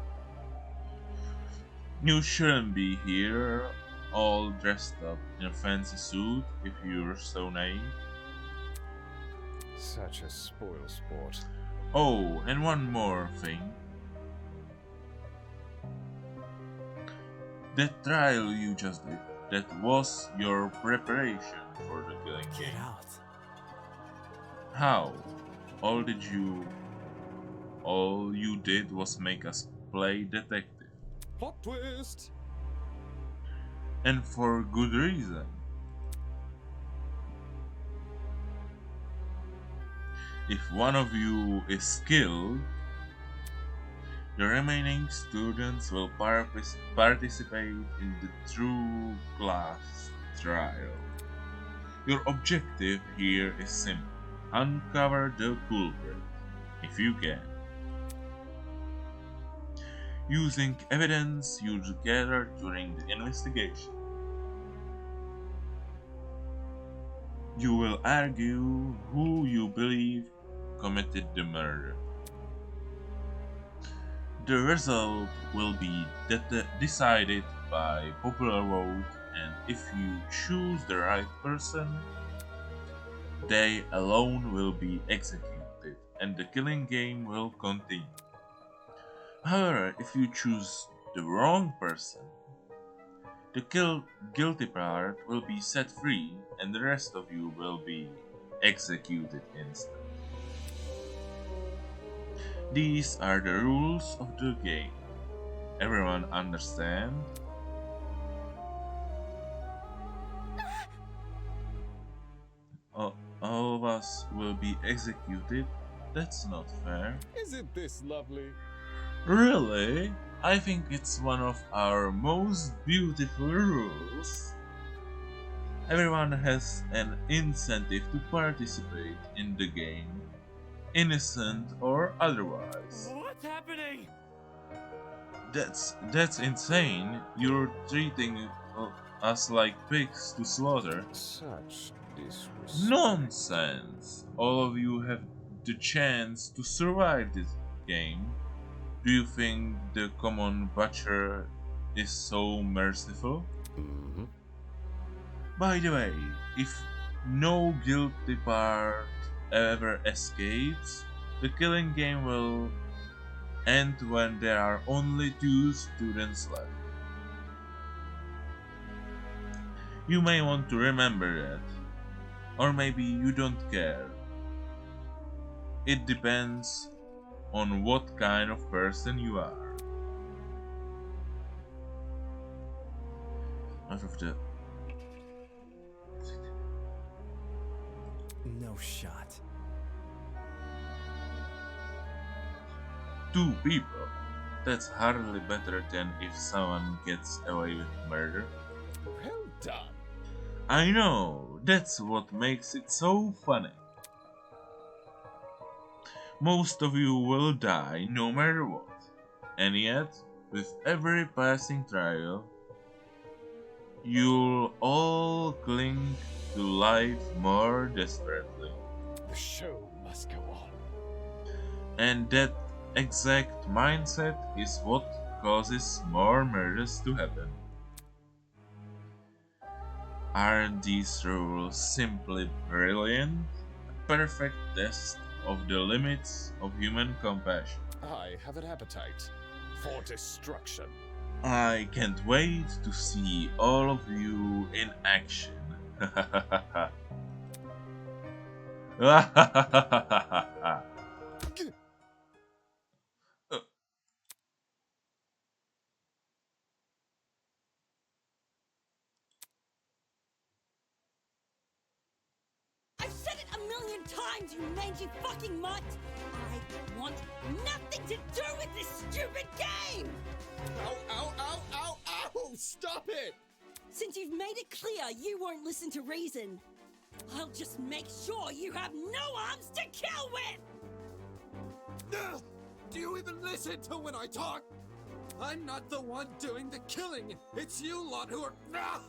You shouldn't be here, all dressed up in a fancy suit, if you're so naive. Such a spoil sport. Oh, and one more thing. That trial you just did, that was your preparation for the killing game. Get out. How? All you did was make us play detective. Plot twist! And for good reason. If one of you is killed, the remaining students will participate in the true class trial. Your objective here is simple. Uncover the culprit, if you can. Using evidence you gathered during the investigation. You will argue who you believe committed the murder. The result will be decided by popular vote, and if you choose the right person, they alone will be executed, and the killing game will continue. However, if you choose the wrong person, the guilty part will be set free, and the rest of you will be executed instead. These are the rules of the game. Everyone understand? All of us will be executed? That's not fair. Isn't this lovely? Really? I think it's one of our most beautiful rules. Everyone has an incentive to participate in the game, innocent or otherwise. What's happening? That's insane. You're treating us like pigs to slaughter. Such disrespect. Nonsense! All of you have the chance to survive this game. Do you think the common butcher is so merciful? Mm-hmm. By the way, if no guilty part ever escapes, the killing game will end when there are only 2 students left. You may want to remember that. Or maybe you don't care. It depends on what kind of person you are. Out of the shot. 2 people. That's hardly better than if someone gets away with murder. Well done. I know, that's what makes it so funny. Most of you will die no matter what. And yet, with every passing trial, you'll all cling to life more desperately. The show must go on. And that exact mindset is what causes more murders to happen. Aren't these rules simply brilliant? A perfect test of the limits of human compassion. I have an appetite for destruction. I can't wait to see all of you in action. I've said it a million times, you mangy fucking mutt! I want nothing to do with this stupid game! Ow, ow, ow, ow, ow! Stop it! Since you've made it clear you won't listen to reason, I'll just make sure you have no arms to kill with! Ugh! Do you even listen to when I talk? I'm not the one doing the killing. It's you lot who are... Ugh!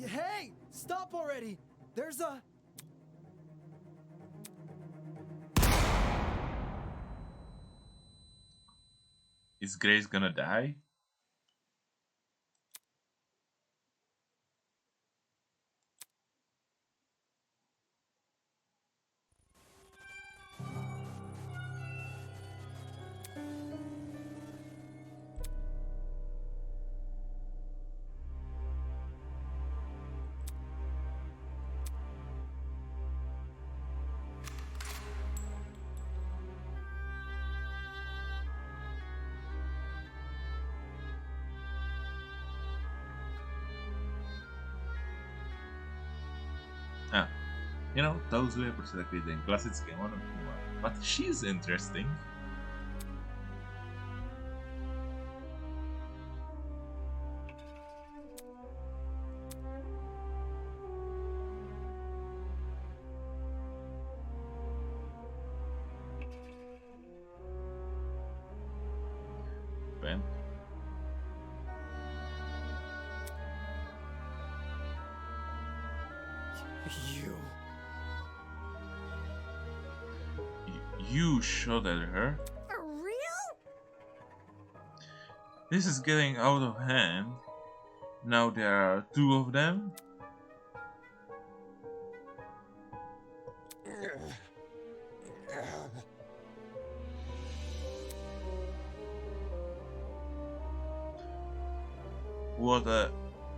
Hey! Stop already! There's a... Is Grace gonna die? Ah, you know, those were prostě takový ten klasický monokum. But she's interesting. Ben. You. You shot at her? For real? This is getting out of hand. Now there are 2 of them?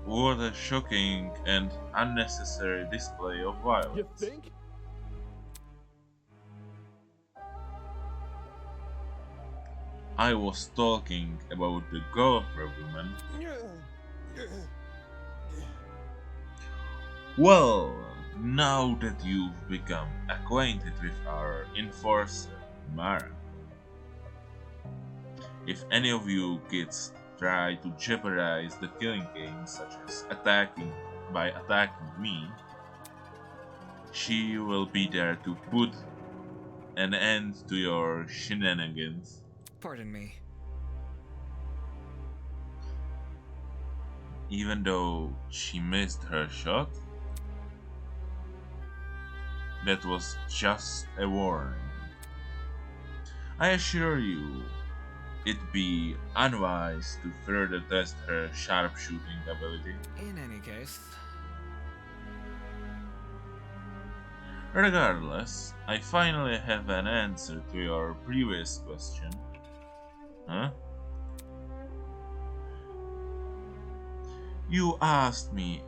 What a shocking and unnecessary display of violence. You think? I was talking about the golfer woman. Well, now that you've become acquainted with our enforcer, Mara, if any of you kids try to jeopardize the killing game, such as attacking me, she will be there to put an end to your shenanigans. Pardon me. Even though she missed her shot, that was just a warning. I assure you, it'd be unwise to further test her sharpshooting ability. In any case, regardless, I finally have an answer to your previous question. Huh? You asked me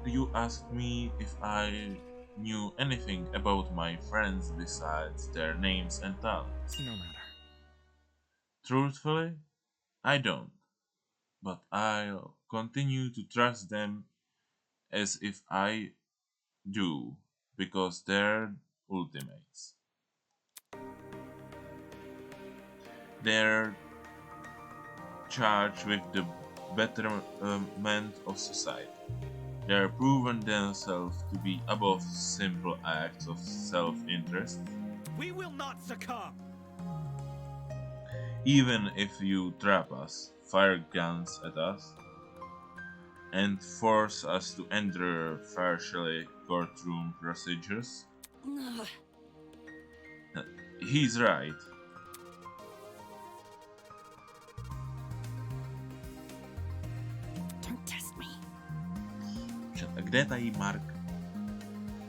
you asked me if I knew anything about my friends besides their names and talents. No matter. Truthfully, I don't. But I'll continue to trust them as if I do, because they're ultimates. They're charged with the betterment of society. They're proven themselves to be above simple acts of self-interest. We will not succumb! Even if you trap us, fire guns at us, and force us to enter partially courtroom procedures. He's right. Don't test me. A kde je tady Mark?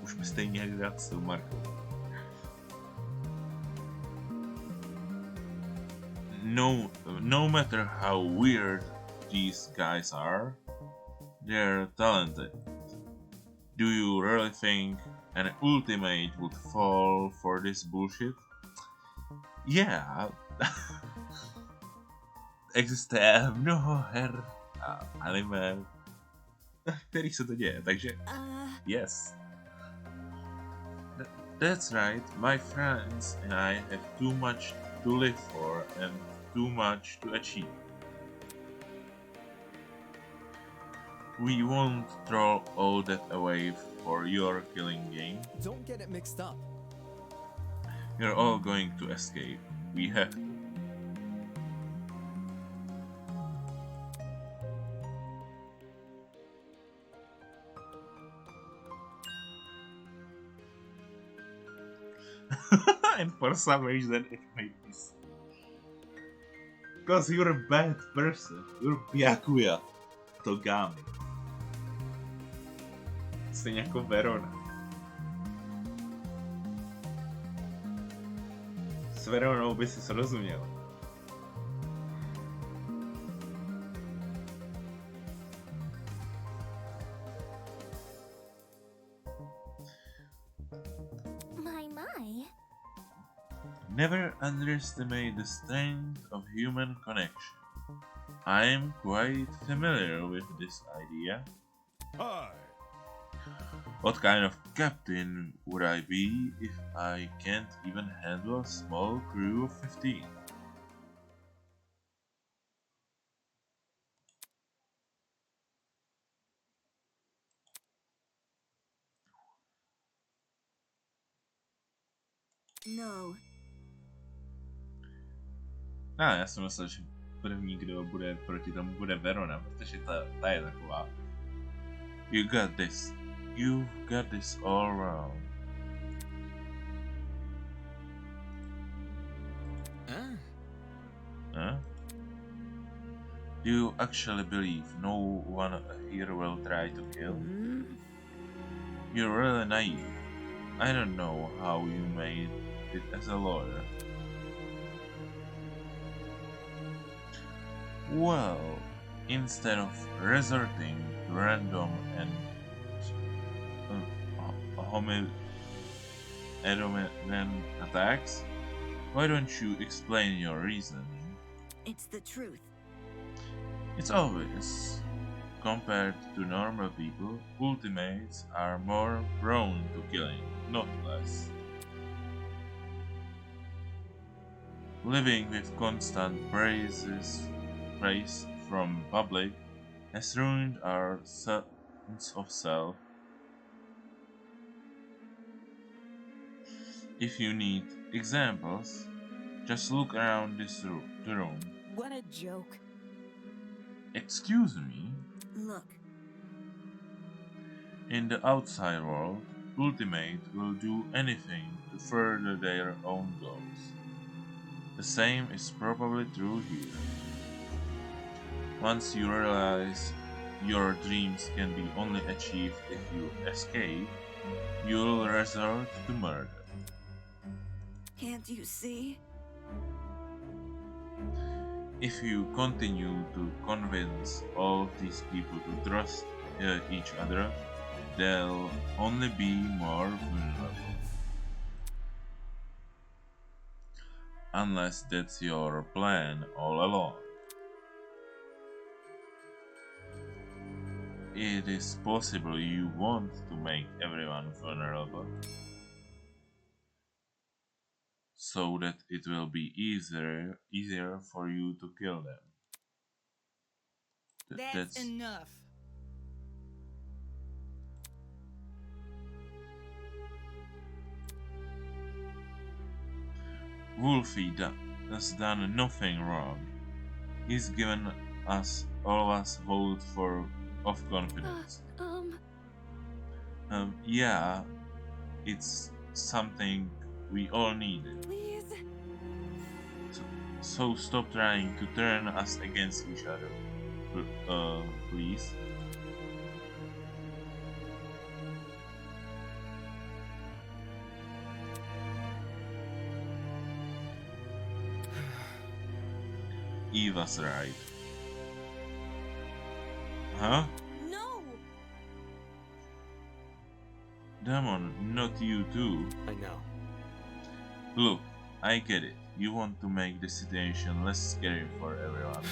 Už mi stejně hrát s tou Markou. No matter how weird these guys are, they're talented. Do you really think an ultimate would fall for this bullshit? Yeah. Existuje mnoho her a anime, kterých se to děje, takže yes. That's right, my friends and I have too much to live for and too much to achieve. We won't throw all that away for your killing game. Don't get it mixed up. You're all going to escape. We have to. And for some reason it made me sick. Because you're a bad person. You're Byakuya Togami. Stejně jako Verona. S Veronou by si srozuměl. My. Never underestimate the strength of human connection. I am quite familiar with this idea. Hi. What kind of captain would I be if I can't even handle a small crew of 15? No. Já jsem myslel, že první, kdo bude proti tomu, bude Verona, protože ta je taková. You got this. You've got this all around. Huh? Do you actually believe no one here will try to kill? You're really naive. I don't know how you made it as a lawyer. Well, instead of resorting to random and attacks, why don't you explain your reasoning? It's the truth. It's obvious. Compared to normal people, ultimates are more prone to killing, not less. Living with constant praise from public has ruined our sense of self. If you need examples, just look around the room. What a joke. Excuse me? Look. In the outside world, Ultimate will do anything to further their own goals. The same is probably true here. Once you realize your dreams can be only achieved if you escape, you'll resort to murder. Can't you see? If you continue to convince all these people to trust each other, they'll only be more vulnerable. Unless that's your plan all along. It is possible you want to make everyone vulnerable, so that it will be easier for you to kill them. That's enough. Wolfie has done nothing wrong. He's given us all of us vote of confidence. Yeah, it's something we all needed. Please. So stop trying to turn us against each other. Please. Eva's right. Huh? No! Demon, not you too. I know. Look, I get it. You want to make the situation less scary for everyone.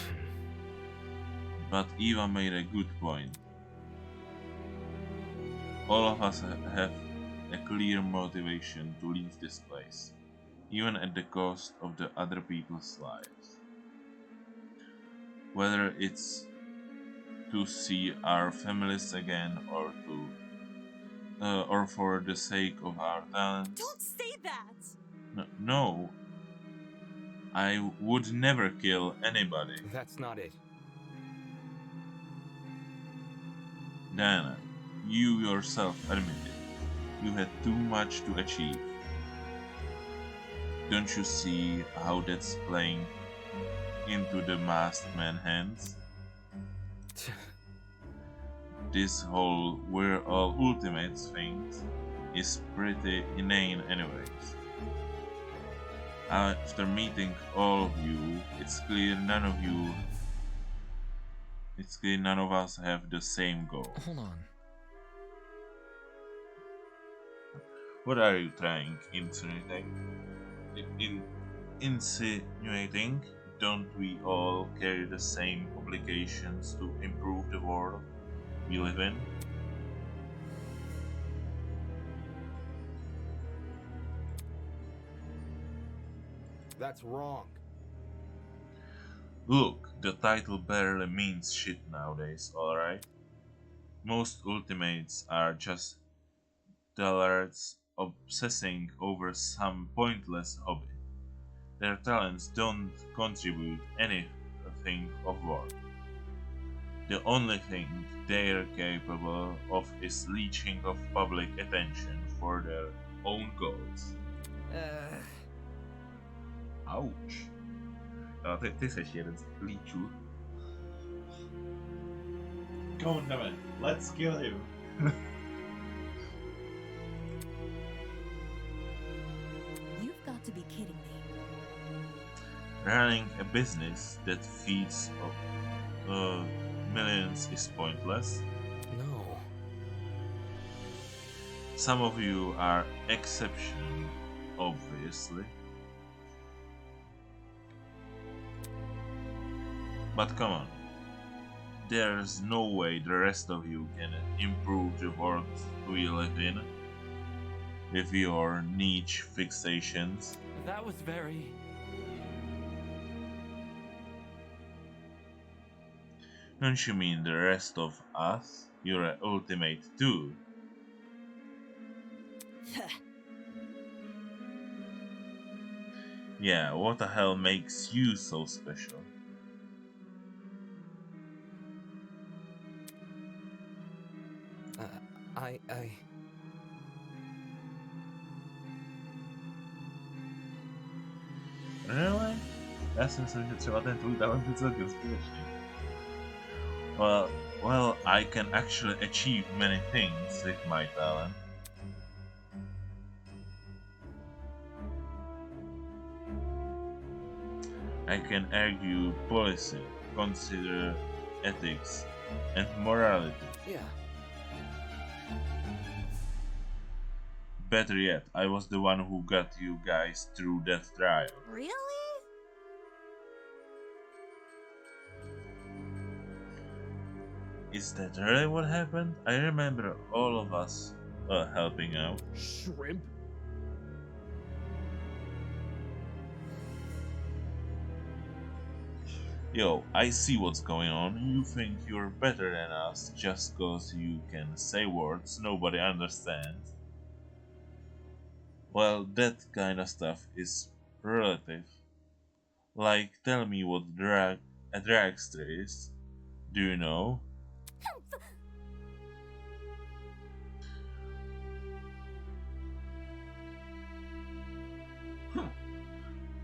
But Eva made a good point. All of us have a clear motivation to leave this place, even at the cost of the other people's lives. Whether it's to see our families again or for the sake of our talents. Don't say that! No. I would never kill anybody. That's not it. Diana, you yourself admitted you had too much to achieve. Don't you see how that's playing into the masked man's hands? This whole we're all ultimates thing is pretty inane anyways. After meeting all of you, it's clear none of us have the same goal. Hold on. What are you trying insinuating? Insinuating? Don't we all carry the same obligations to improve the world we live in? That's wrong. Look, the title barely means shit nowadays, alright? Most ultimates are just dullards obsessing over some pointless hobby. Their talents don't contribute anything of worth. The only thing they're capable of is leeching off public attention for their own goals. Ouch. Ja, ty seš jeden z líčů. Come on, Devin, let's kill him. You've got to be kidding me. Running a business that feeds millions is pointless. No. Some of you are exception, obviously. But come on. There's no way the rest of you can improve the world we live in with your niche fixations. That was very... Don't you mean the rest of us? You're an ultimate too. Yeah, what the hell makes you so special? Really? Já si myslím, že třeba ten tvůj talent je celkem skutečný. Well, I can actually achieve many things with my talent. I can argue policy, consider ethics, and morality. Yeah. better yet, I was the one who got you guys through that trial. Really? Is that really what happened? I remember all of us helping out. Shrimp? Yo, I see what's going on. You think you're better than us just cause you can say words nobody understands. Well, that kind of stuff is relative. Like, tell me what a dragster is. Do you know?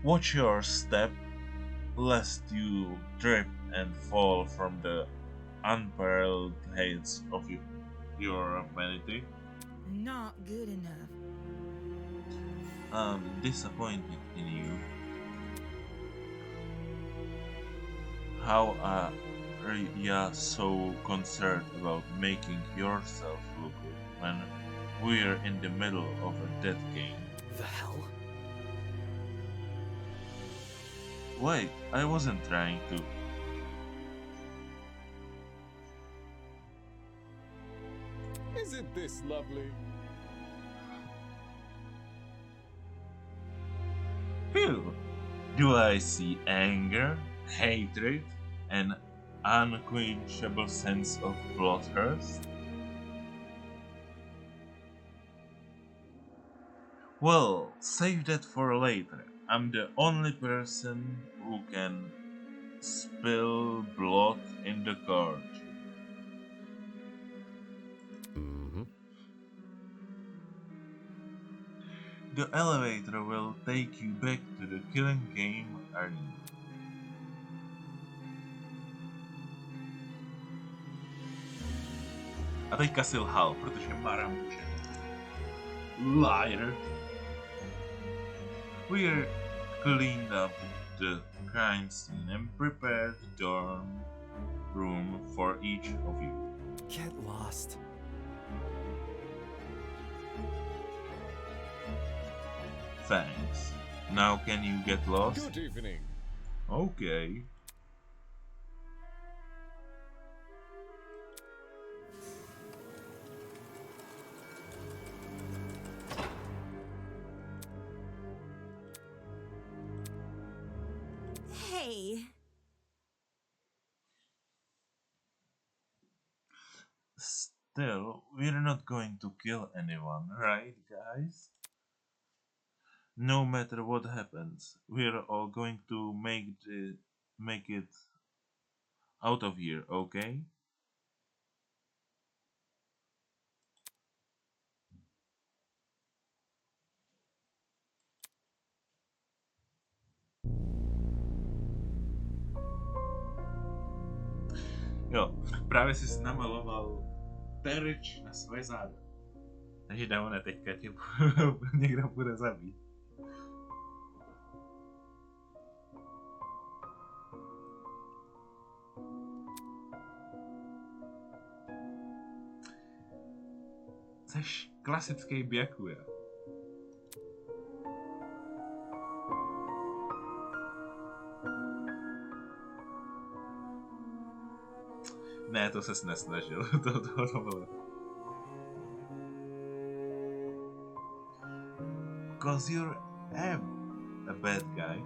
Watch your step, lest you trip and fall from the unparalleled heights of your vanity. Not good enough. I'm disappointed in you. How are you so concerned about making yourself look good when we're in the middle of a dead game? The hell? Wait, I wasn't trying to. Isn't this lovely? Phew! Do I see anger, hatred, and unquenchable sense of bloodthirst? Well, save that for later. I'm the only person who can spill blood in the court. The elevator will take you back to the killing game arena. A teďka si lhal, protože Marambuše. Liar. We're cleaned up the crime scene and prepared the dorm room for each of you. Get lost. Thanks. Now can you get lost? Good evening. Okay. Hey. Still, we're not going to kill anyone, right, guys? No matter what happens, we're all going to make it out of here, okay? Jo, právě jsi namaloval terč na své záda. Takže Daone, teďka tě někdo bude zabít. Jseš klasický Byakuya. Ne, to ses nesnažil, to bylo. Cause you're a bad guy.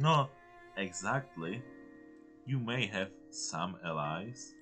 Not exactly. You may have some allies.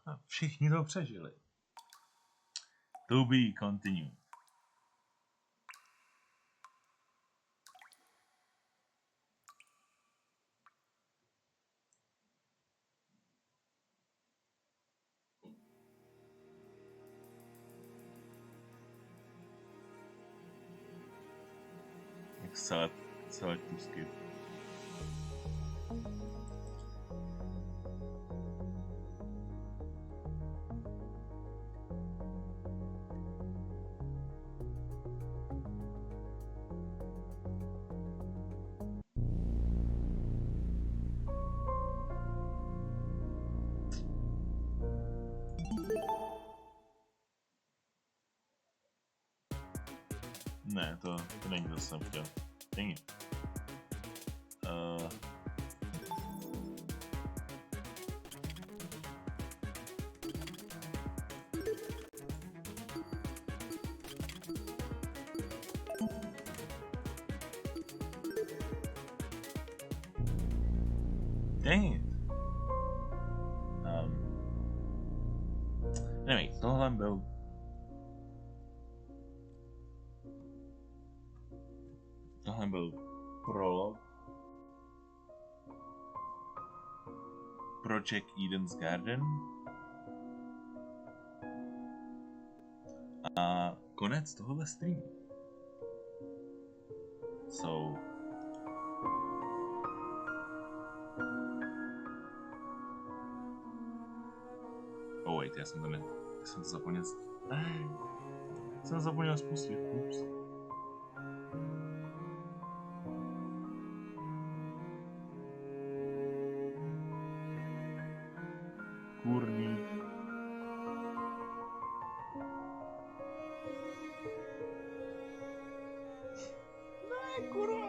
A všichni to přežili. To be continued. Select to skip. Ne, to není to, co jsem chtěl. Dang it. Dang it. Anyway, tohle byl prolog Project Eden's Garden a konec tohohle streamu. So oh wait, já jsem to zapomněl. Jsem zapomněl spustit. Ups. Kurník. Ne, kurva.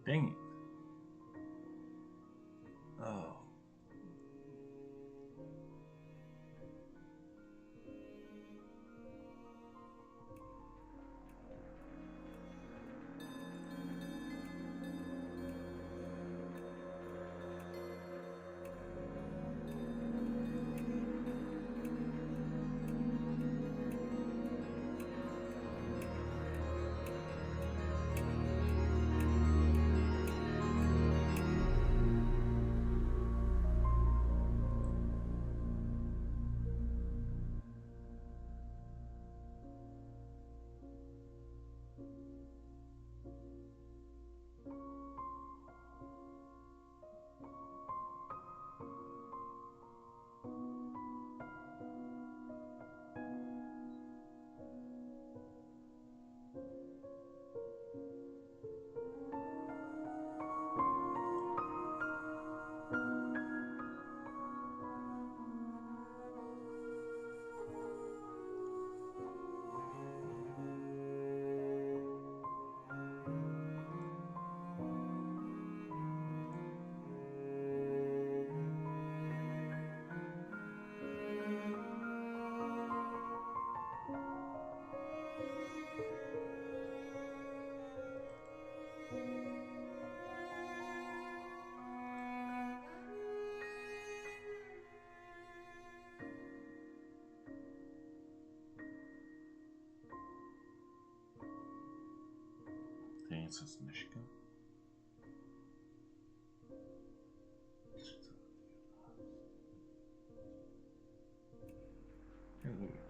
Dang it. Oh. něco z dneška. Jo,